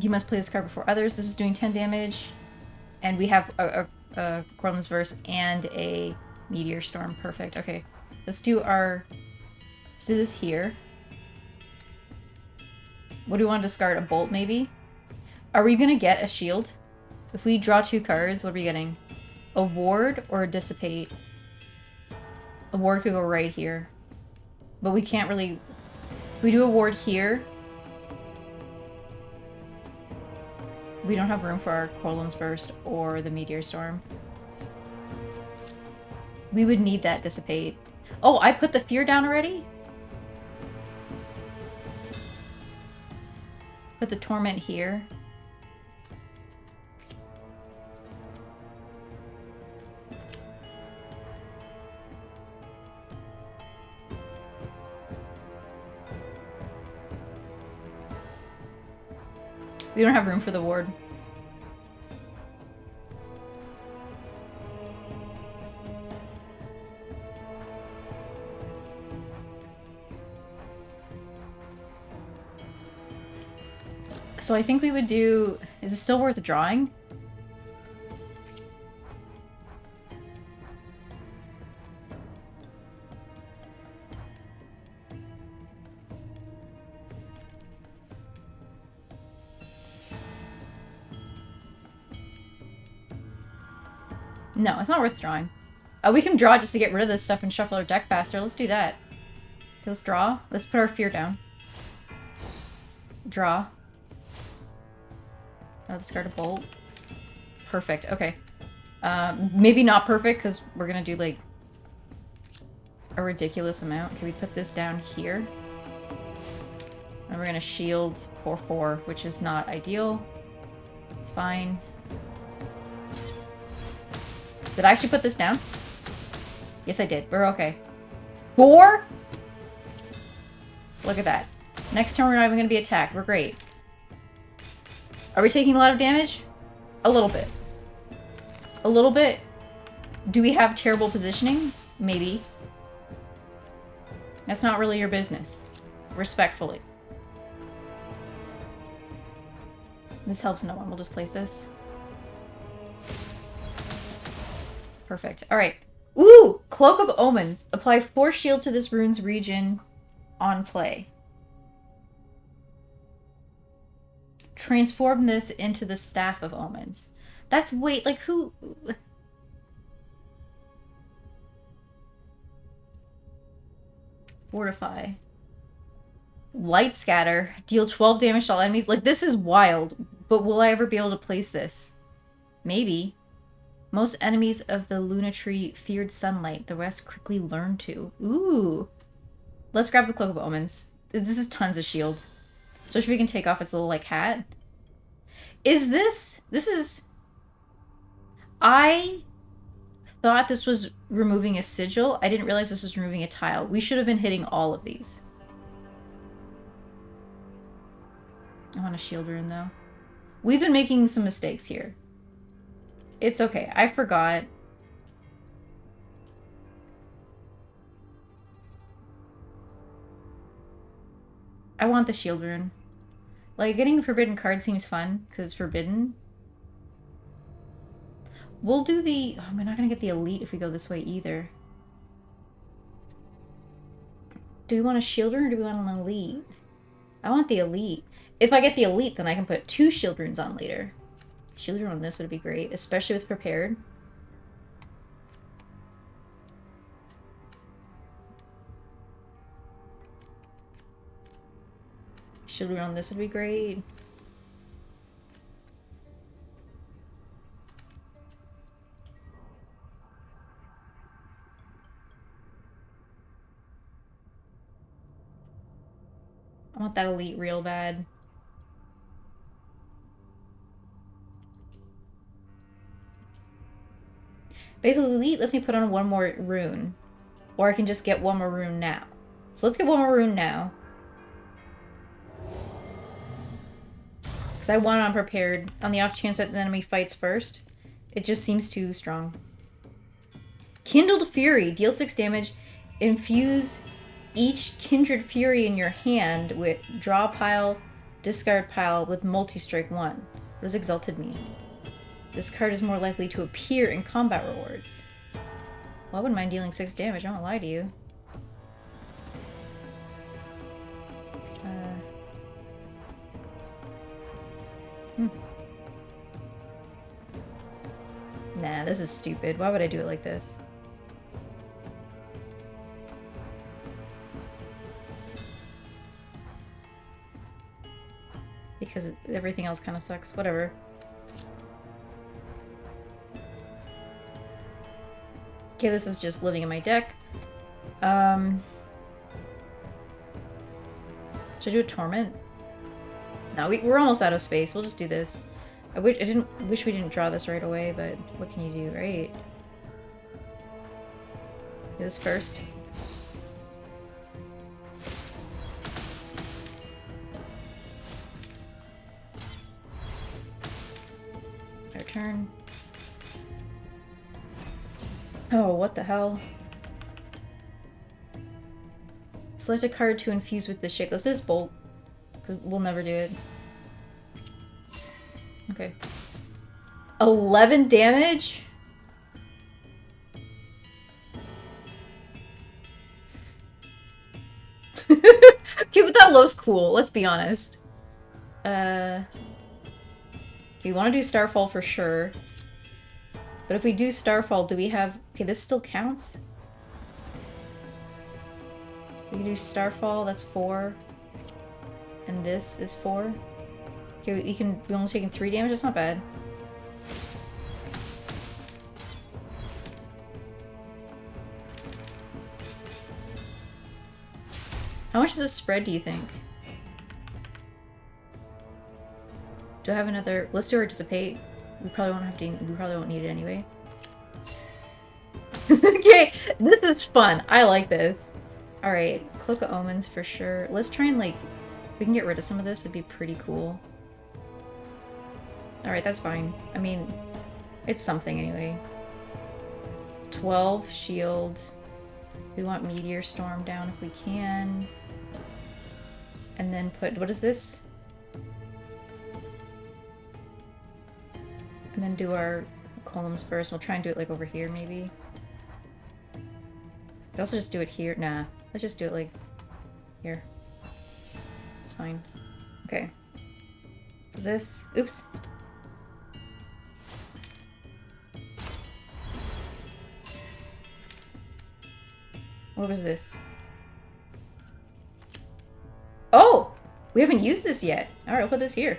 You must play this card before others. This is doing 10 damage. And we have a Corlum's Verse and a Meteor Storm. Perfect. Okay. Let's do this here. What do we want to discard? A Bolt, maybe? Are we going to get a Shield? If we draw 2 cards, what are we getting? A Ward or a Dissipate? A Ward could go right here. But we can't really... If we do a Ward here... We don't have room for our Corlum's Burst or the Meteor Storm. We would need that Dissipate. Oh, I put the Fear down already? Put the Torment here. We don't have room for the Ward. So I think we would do... Is it still worth drawing? No, it's not worth drawing. We can draw just to get rid of this stuff and shuffle our deck faster. Let's do that. Okay, let's draw. Let's put our Fear down. Draw. I'll discard a Bolt. Perfect. Okay. Maybe not perfect, because we're going to do, like, a ridiculous amount. Can we put this down here? And we're going to shield 4/4, which is not ideal. It's fine. Did I actually put this down? Yes, I did. We're okay. 4? Look at that. Next turn, we're not even going to be attacked. We're great. Are we taking a lot of damage? A little bit. A little bit. Do we have terrible positioning? Maybe. That's not really your business. Respectfully. This helps no one. We'll just place this. Perfect. Alright. Ooh! Cloak of Omens. Apply 4 shield to this rune's region on play. Transform this into the Staff of Omens. That's... Wait, like who... Fortify. Light Scatter. Deal 12 damage to all enemies. Like, this is wild. But will I ever be able to place this? Maybe. Most enemies of the Lunatree feared sunlight. The rest quickly learned to. Ooh. Let's grab the Cloak of Omens. This is tons of shield. Especially if we can take off its little, like, hat. Is this... This is... I thought this was removing a sigil. I didn't realize this was removing a tile. We should have been hitting all of these. I want a shield rune, though. We've been making some mistakes here. It's okay. I forgot. I want the shield rune. Like, getting a forbidden card seems fun, because it's forbidden. We'll do the... Oh, we're not going to get the elite if we go this way either. Do we want a shield rune or do we want an elite? I want the elite. If I get the elite, then I can put 2 shield runes on later. Shield rune on this would be great, especially with prepared. Shield rune on this would be great. I want that elite real bad. Basically, elite lets me put on 1 more rune. Or I can just get 1 more rune now. So let's get 1 more rune now. Because I want it unprepared. On the off chance that the enemy fights first. It just seems too strong. Kindled Fury. Deal 6 damage. Infuse each Kindred Fury in your hand with draw pile, discard pile with multi-strike 1. What does Exalted mean? This card is more likely to appear in combat rewards. Well, I wouldn't mind dealing 6 damage, I won't lie to you. Nah, this is stupid. Why would I do it like this? Because everything else kind of sucks. Whatever. Okay, this is just living in my deck. Should I do a Torment? No, we're almost out of space. We'll just do this. I wish we didn't draw this right away, but what can you do, right? Do this first. Our turn. Oh, what the hell? Select a card to infuse with this shape. Let's do this Bolt, because we'll never do it. Okay. 11 damage? Okay, but that low's cool, let's be honest. We want to do Starfall for sure. But if we do Starfall, do we have... Okay, this still counts? We can do Starfall, that's 4. And this is 4. Okay, we only taking 3 damage, that's not bad. How much does this spread, do you think? Do I have another... Let's do our Dissipate. We probably won't have to... We probably won't need it anyway. Okay, this is fun. I like this. Alright, Cloak of Omens for sure. Let's try and, like... We can get rid of some of this. It'd be pretty cool. Alright, that's fine. I mean, it's something anyway. 12 shield. We want Meteor Storm down if we can. And then put... What is this? And then do our columns first. We'll try and do it like over here maybe. Could also just do it here. Nah, let's just do it like here. It's fine. Okay. So this... Oops. What was this? Oh! We haven't used this yet. Alright, I'll put this here.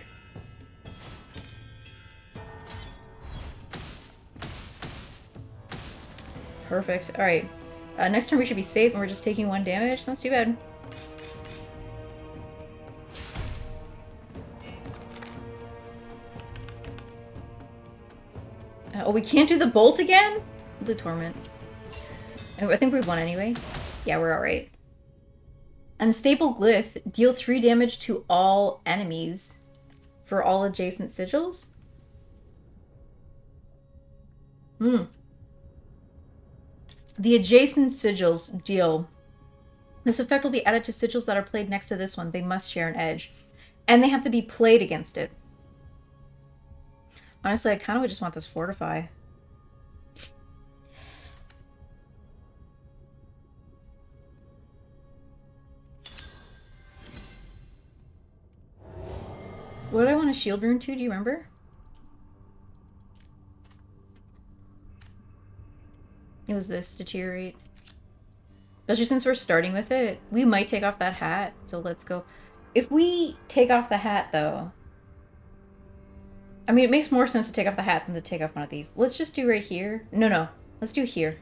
Perfect. Alright. Next turn we should be safe and we're just taking 1 damage. Not too bad. Oh, we can't do the Bolt again? We'll do Torment. I think we've won anyway. Yeah, we're alright. Unstable Glyph. Deal 3 damage to all enemies for all adjacent sigils? The adjacent sigils deal. This effect will be added to sigils that are played next to this one. They must share an edge. And they have to be played against it. Honestly, I kind of would just want this Fortify. What do I want a shield rune to? Do you remember? It was this, deteriorate. Especially since we're starting with it. We might take off that hat, so let's go. If we take off the hat, though... I mean, it makes more sense to take off the hat than to take off one of these. Let's just do right here. No. Let's do here.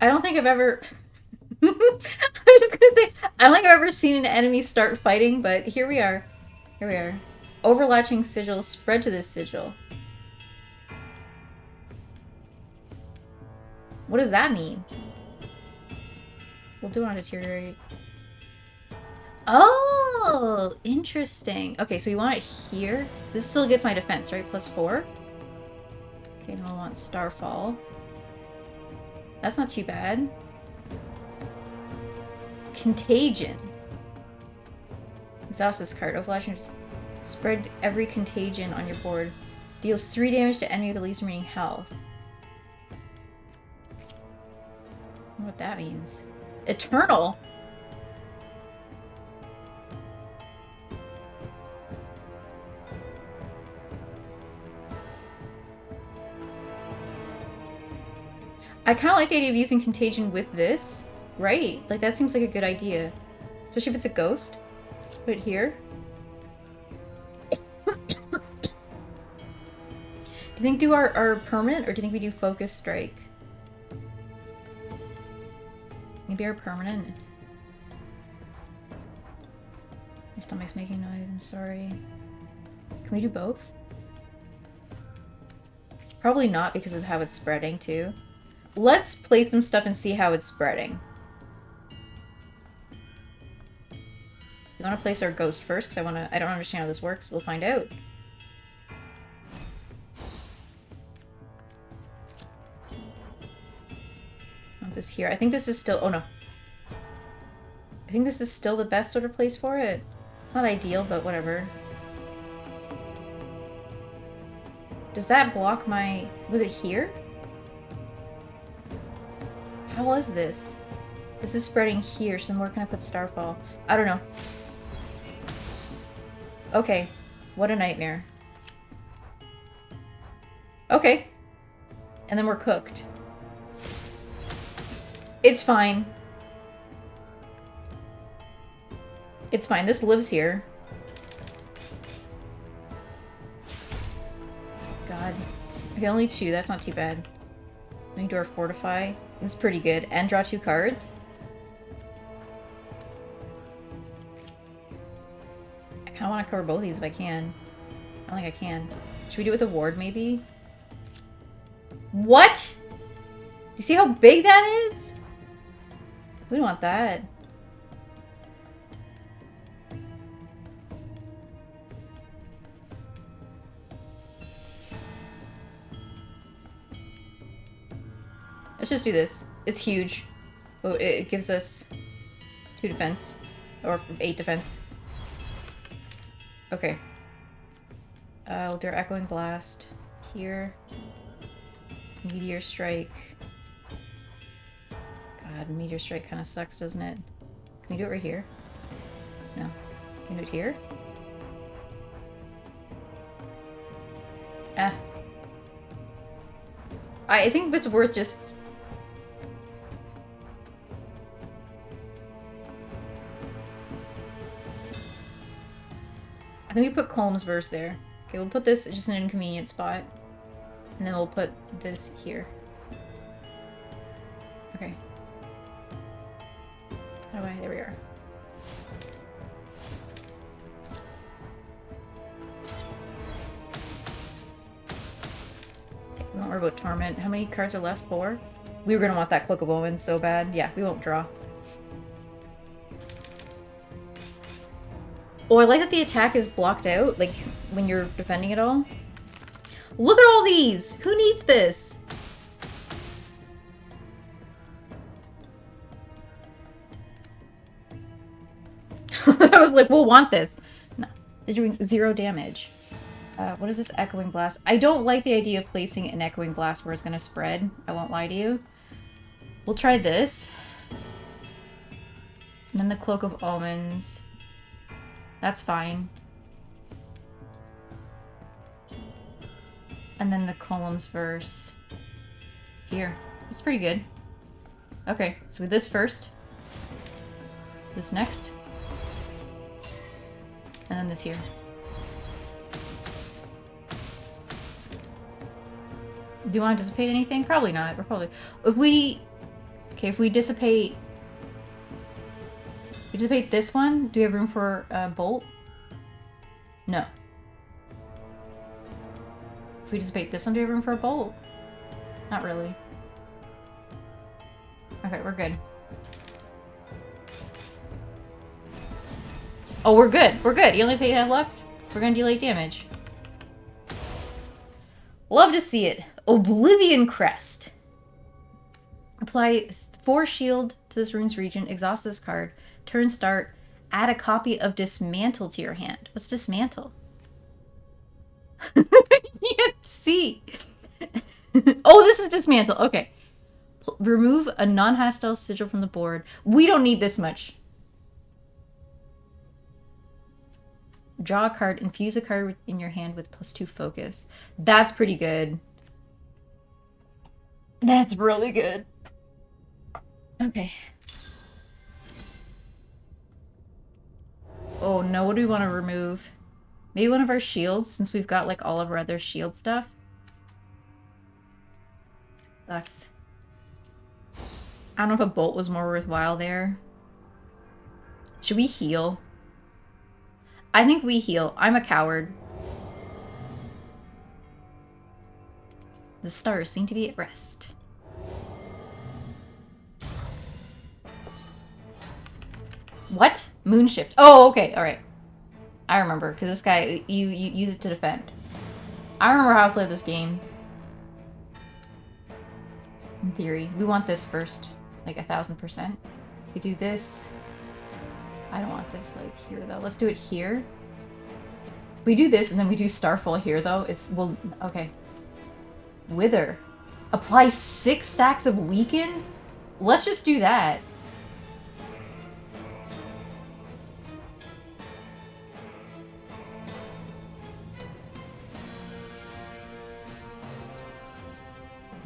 I don't think I've ever... I was just gonna say, I don't think I've ever seen an enemy start fighting, but here we are. Here we are. Overlatching sigil, spread to this sigil. What does that mean? We'll do it on deteriorate. Oh, interesting. Okay, so you want it here. This still gets my defense, right? +4. Okay, then we'll want Starfall. That's not too bad. Contagion. Exhaust this card. Overlatching. Spread every contagion on your board. Deals 3 damage to enemy with the least remaining health. I don't know what that means. Eternal? I kind of like the idea of using Contagion with this. Right. Like, that seems like a good idea. Especially if it's a ghost. Put it here. Do you think do our permanent, or do you think we do Focus Strike? Maybe our permanent. My stomach's making noise, I'm sorry. Can we do both? Probably not because of how it's spreading, too. Let's play some stuff and see how it's spreading. You want to place our ghost first? Because I don't understand how this works. We'll find out. Want this here. I think this is still... Oh, no. I think this is still the best sort of place for it. It's not ideal, but whatever. Does that block my... Was it here? How was this? This is spreading here, so where can I put Starfall? I don't know. Okay. What a nightmare. Okay. And then we're cooked. It's fine. It's fine. This lives here. God. Okay, only 2. That's not too bad. We can do our Fortify. This is pretty good. And draw 2 cards. I kind of want to cover both of these if I can. I don't think I can. Should we do it with a ward, maybe? What? You see how big that is? We don't want that. Let's just do this. It's huge. Oh, it gives us 2 defense. Or 8 defense. Okay. We'll do our Echoing Blast here. Meteor Strike. God, Meteor Strike kind of sucks, doesn't it? Can we do it right here? No. Can you do it here? Ah. I think it's worth just... I think we put Colm's verse there. Okay, we'll put this just in an inconvenient spot. And then we'll put this here. Okay. How do I? There we are. Okay, we won't worry about Torment. How many cards are left? 4? We were gonna want that Cloak of Omens so bad. Yeah, we won't draw. Oh, I like that the attack is blocked out, like, when you're defending it all. Look at all these! Who needs this? I was like, we'll want this. No, they're doing 0 damage. What is this Echoing Blast? I don't like the idea of placing an Echoing Blast where it's going to spread. I won't lie to you. We'll try this. And then the Cloak of Almonds. That's fine. And then the Columns verse. Here. It's pretty good. Okay, so with this first. This next. And then this here. Do you want to dissipate anything? Probably not. We're probably... If we... Okay, if we dissipate... We dissipate this one, do we have room for a bolt? No. If we dissipate this one, do we have room for a bolt? Not really. Okay, we're good. Oh, we're good. We're good. You only say you have left? We're gonna deal 8 damage. Love to see it. Oblivion Crest. Apply 4 shield to this rune's region. Exhaust this card. Turn start. Add a copy of Dismantle to your hand. What's Dismantle? EMC. Oh, this is Dismantle. Okay. Remove a non-hostile sigil from the board. We don't need this much. Draw a card. Infuse a card in your hand with +2 focus. That's pretty good. That's really good. Okay. Oh no, what do we want to remove? Maybe one of our shields, since we've got like all of our other shield stuff. Sucks. I don't know if a bolt was more worthwhile there. Should we heal? I think we heal. I'm a coward. The stars seem to be at rest. What? Moonshift. Oh, okay. All right. I remember, because this guy, you use it to defend. I remember how to play this game. In theory. We want this first. Like 1000%. We do this. I don't want this like here though. Let's do it here. We do this and then we do Starfall here though. It's, well, okay. Wither. Apply 6 stacks of Weakened? Let's just do that.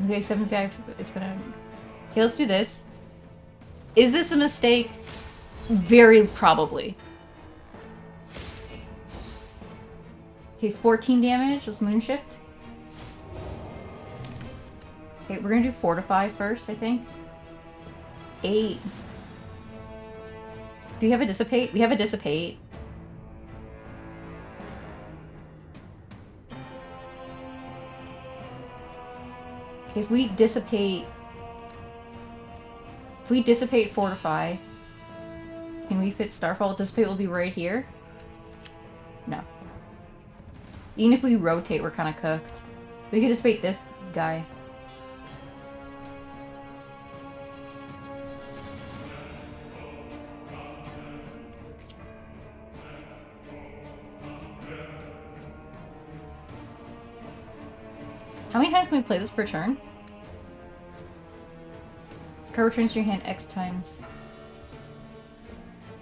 Okay, 75 is gonna... Okay, let's do this. Is this a mistake? Very probably. Okay, 14 damage. Let's Moonshift. Okay, we're gonna do Fortify first, I think. 8. Do you have a Dissipate? We have a Dissipate. Okay, if we Dissipate... If we Dissipate Fortify... Can we fit Starfall? Dissipate will be right here? No. Even if we rotate, we're kind of cooked. We could Dissipate this guy. How many times can we play this per turn? This card returns to your hand X times.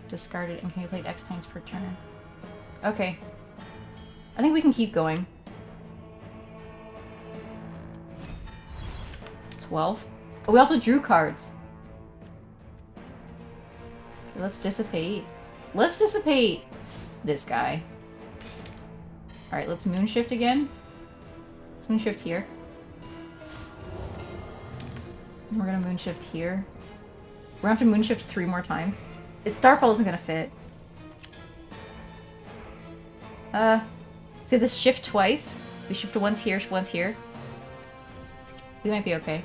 Discard it and can be played X times per turn. Okay. I think we can keep going. 12. Oh, we also drew cards. Okay, let's Dissipate. Let's Dissipate this guy. Alright, let's Moonshift again. Let's Moonshift here. And we're gonna Moonshift here. We're gonna have to Moonshift 3 more times. Starfall isn't gonna fit. So this shift twice. We shift once here, once here. We might be okay.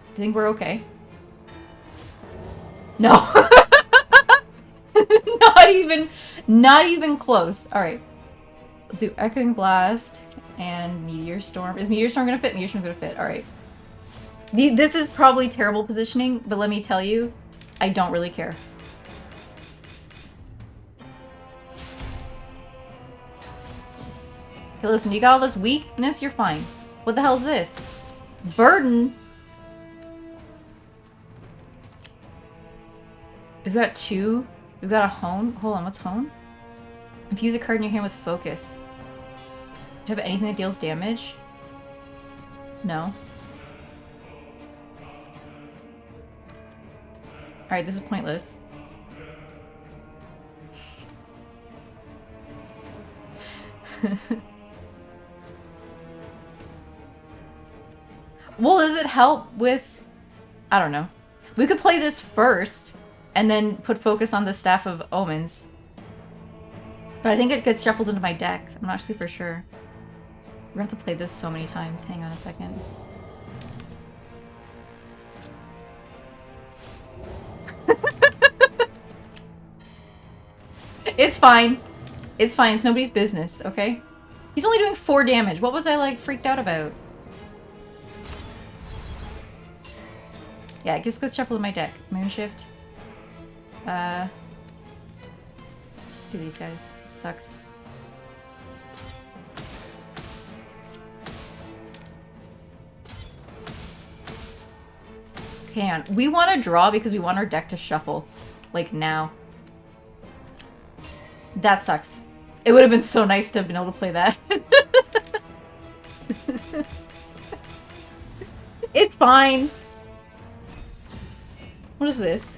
Do you think we're okay? No. Not even close. Alright. We'll do Echoing Blast and Meteor Storm. Is Meteor Storm gonna fit? Meteor Storm's gonna fit. Alright. This is probably terrible positioning, but let me tell you, I don't really care. Okay, listen, you got all this weakness, you're fine. What the hell is this? Burden? We've got 2. We've got a hone. Hold on, what's hone? Infuse a card in your hand with focus. Do you have anything that deals damage? No. Alright, this is pointless. Well, does it help with... I don't know. We could play this first, and then put focus on the Staff of Omens. But I think it gets shuffled into my deck. I'm not super sure. We're gonna have to play this so many times. Hang on a second. It's fine. It's fine. It's nobody's business, okay? He's only doing 4 damage. What was I, like, freaked out about? Yeah, just go shuffle in my deck. Moonshift. Just do these guys. It sucks. Okay, hang on. We want to draw because we want our deck to shuffle. Like, now. That sucks. It would have been so nice to have been able to play that. It's fine. What is this?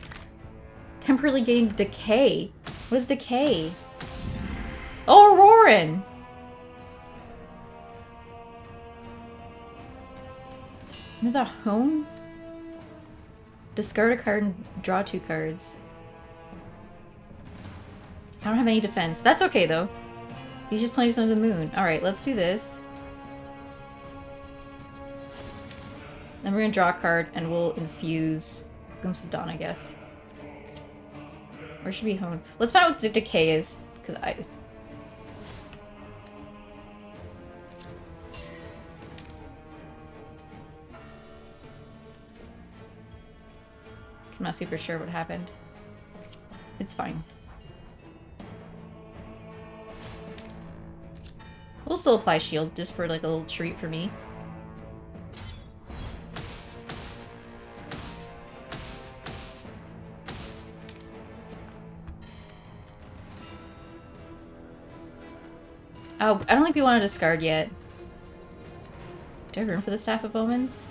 Temporarily gain decay. What is decay? Oh, Roguelike! Another home? Discard a card and draw 2 cards. I don't have any defense. That's okay, though. He's just playing Son of the Moon. Alright, let's do this. Then we're gonna draw a card, and we'll infuse Glimpse of Dawn, I guess. Or should we hone? Let's find out what the decay is, because I'm not super sure what happened. It's fine. We'll still apply shield, just for like a little treat for me. Oh, I don't think we want to discard yet. Do I have room for the Staff of Omens?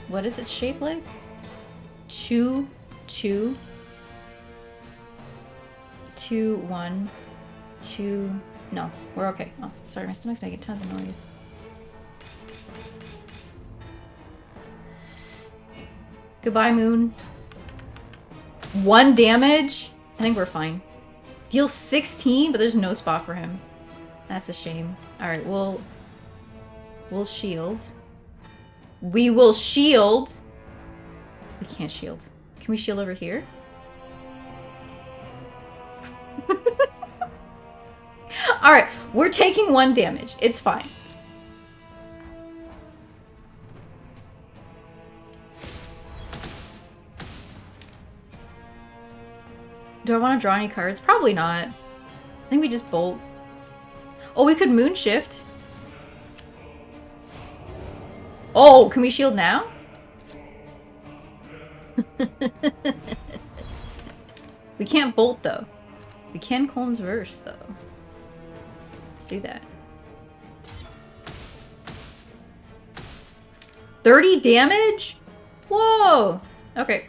What is it shaped like? 2, 2. 2, 1, 2... No, we're okay. Oh, sorry, my stomach's making tons of noise. Goodbye, Moon. 1 damage? I think we're fine. Deal 16, but there's no spot for him. That's a shame. Alright, we'll shield. We will shield! We can't shield. Can we shield over here? Alright, we're taking 1 damage. It's fine. Do I want to draw any cards? Probably not. I think we just bolt. Oh, we could Moonshift. Oh, can we shield now? We can't bolt, though. We can Colm's Verse, though. Let's do that. 30 damage? Whoa! Okay.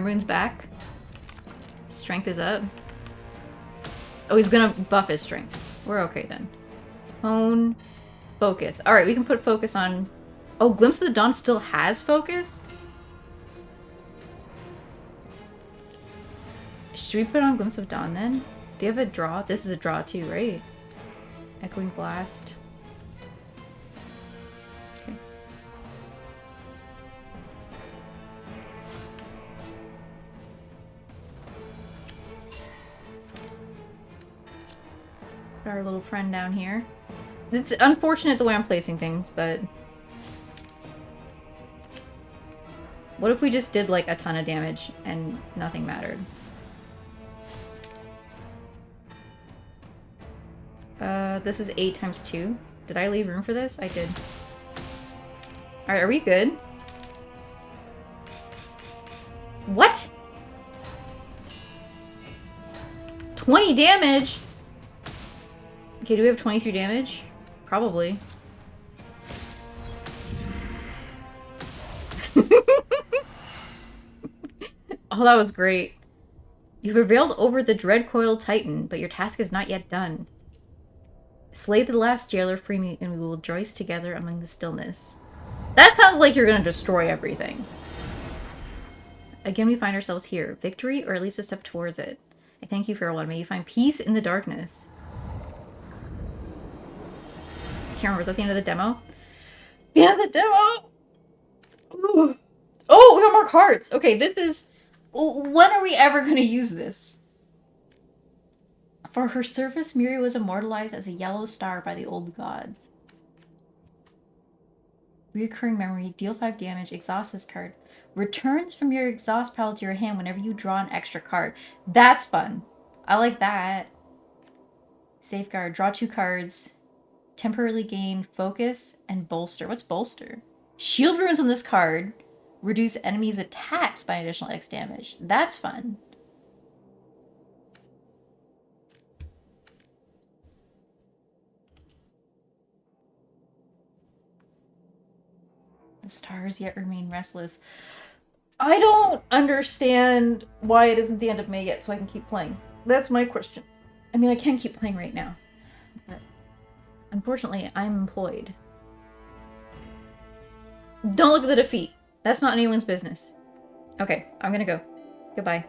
Moon's back. Strength is up. Oh, he's gonna buff his strength. We're okay then. Hone. Focus. Alright, we can put focus on... Oh, Glimpse of the Dawn still has focus? Should we put on Glimpse of Dawn then? Do you have a draw? This is a draw too, right? Echoing Blast. Okay. Put our little friend down here. It's unfortunate the way I'm placing things, but... What if we just did like a ton of damage and nothing mattered? This is 8 times 2. Did I leave room for this? I did. Alright, are we good? What? 20 damage? Okay, do we have 23 damage? Probably. Oh, that was great. You prevailed over the Dreadcoil Titan, but your task is not yet done. Slay the last jailer, free me, and we will rejoice together among the stillness. That sounds like you're gonna destroy everything. Again, we find ourselves here. Victory, or at least a step towards it. I thank you, Fair One. May you find peace in the darkness. I can't remember. Was that the end of the demo? The end of the demo! Ooh. Oh, we got more cards! Okay, this is... When are we ever gonna use this? For her service, Miri was immortalized as a yellow star by the old gods. Recurring memory, deal 5 damage, exhaust this card. Returns from your exhaust pile to your hand whenever you draw an extra card. That's fun. I like that. Safeguard, draw 2 cards. Temporarily gain focus and bolster. What's bolster? Shield runes on this card. Reduce enemies' attacks by an additional X damage. That's fun. The stars yet remain restless. I don't understand why it isn't the end of May yet, so I can keep playing. That's my question. I mean, I can keep playing right now, but unfortunately, I'm employed. Don't look at the defeat. That's not anyone's business. Okay, I'm gonna go. Goodbye.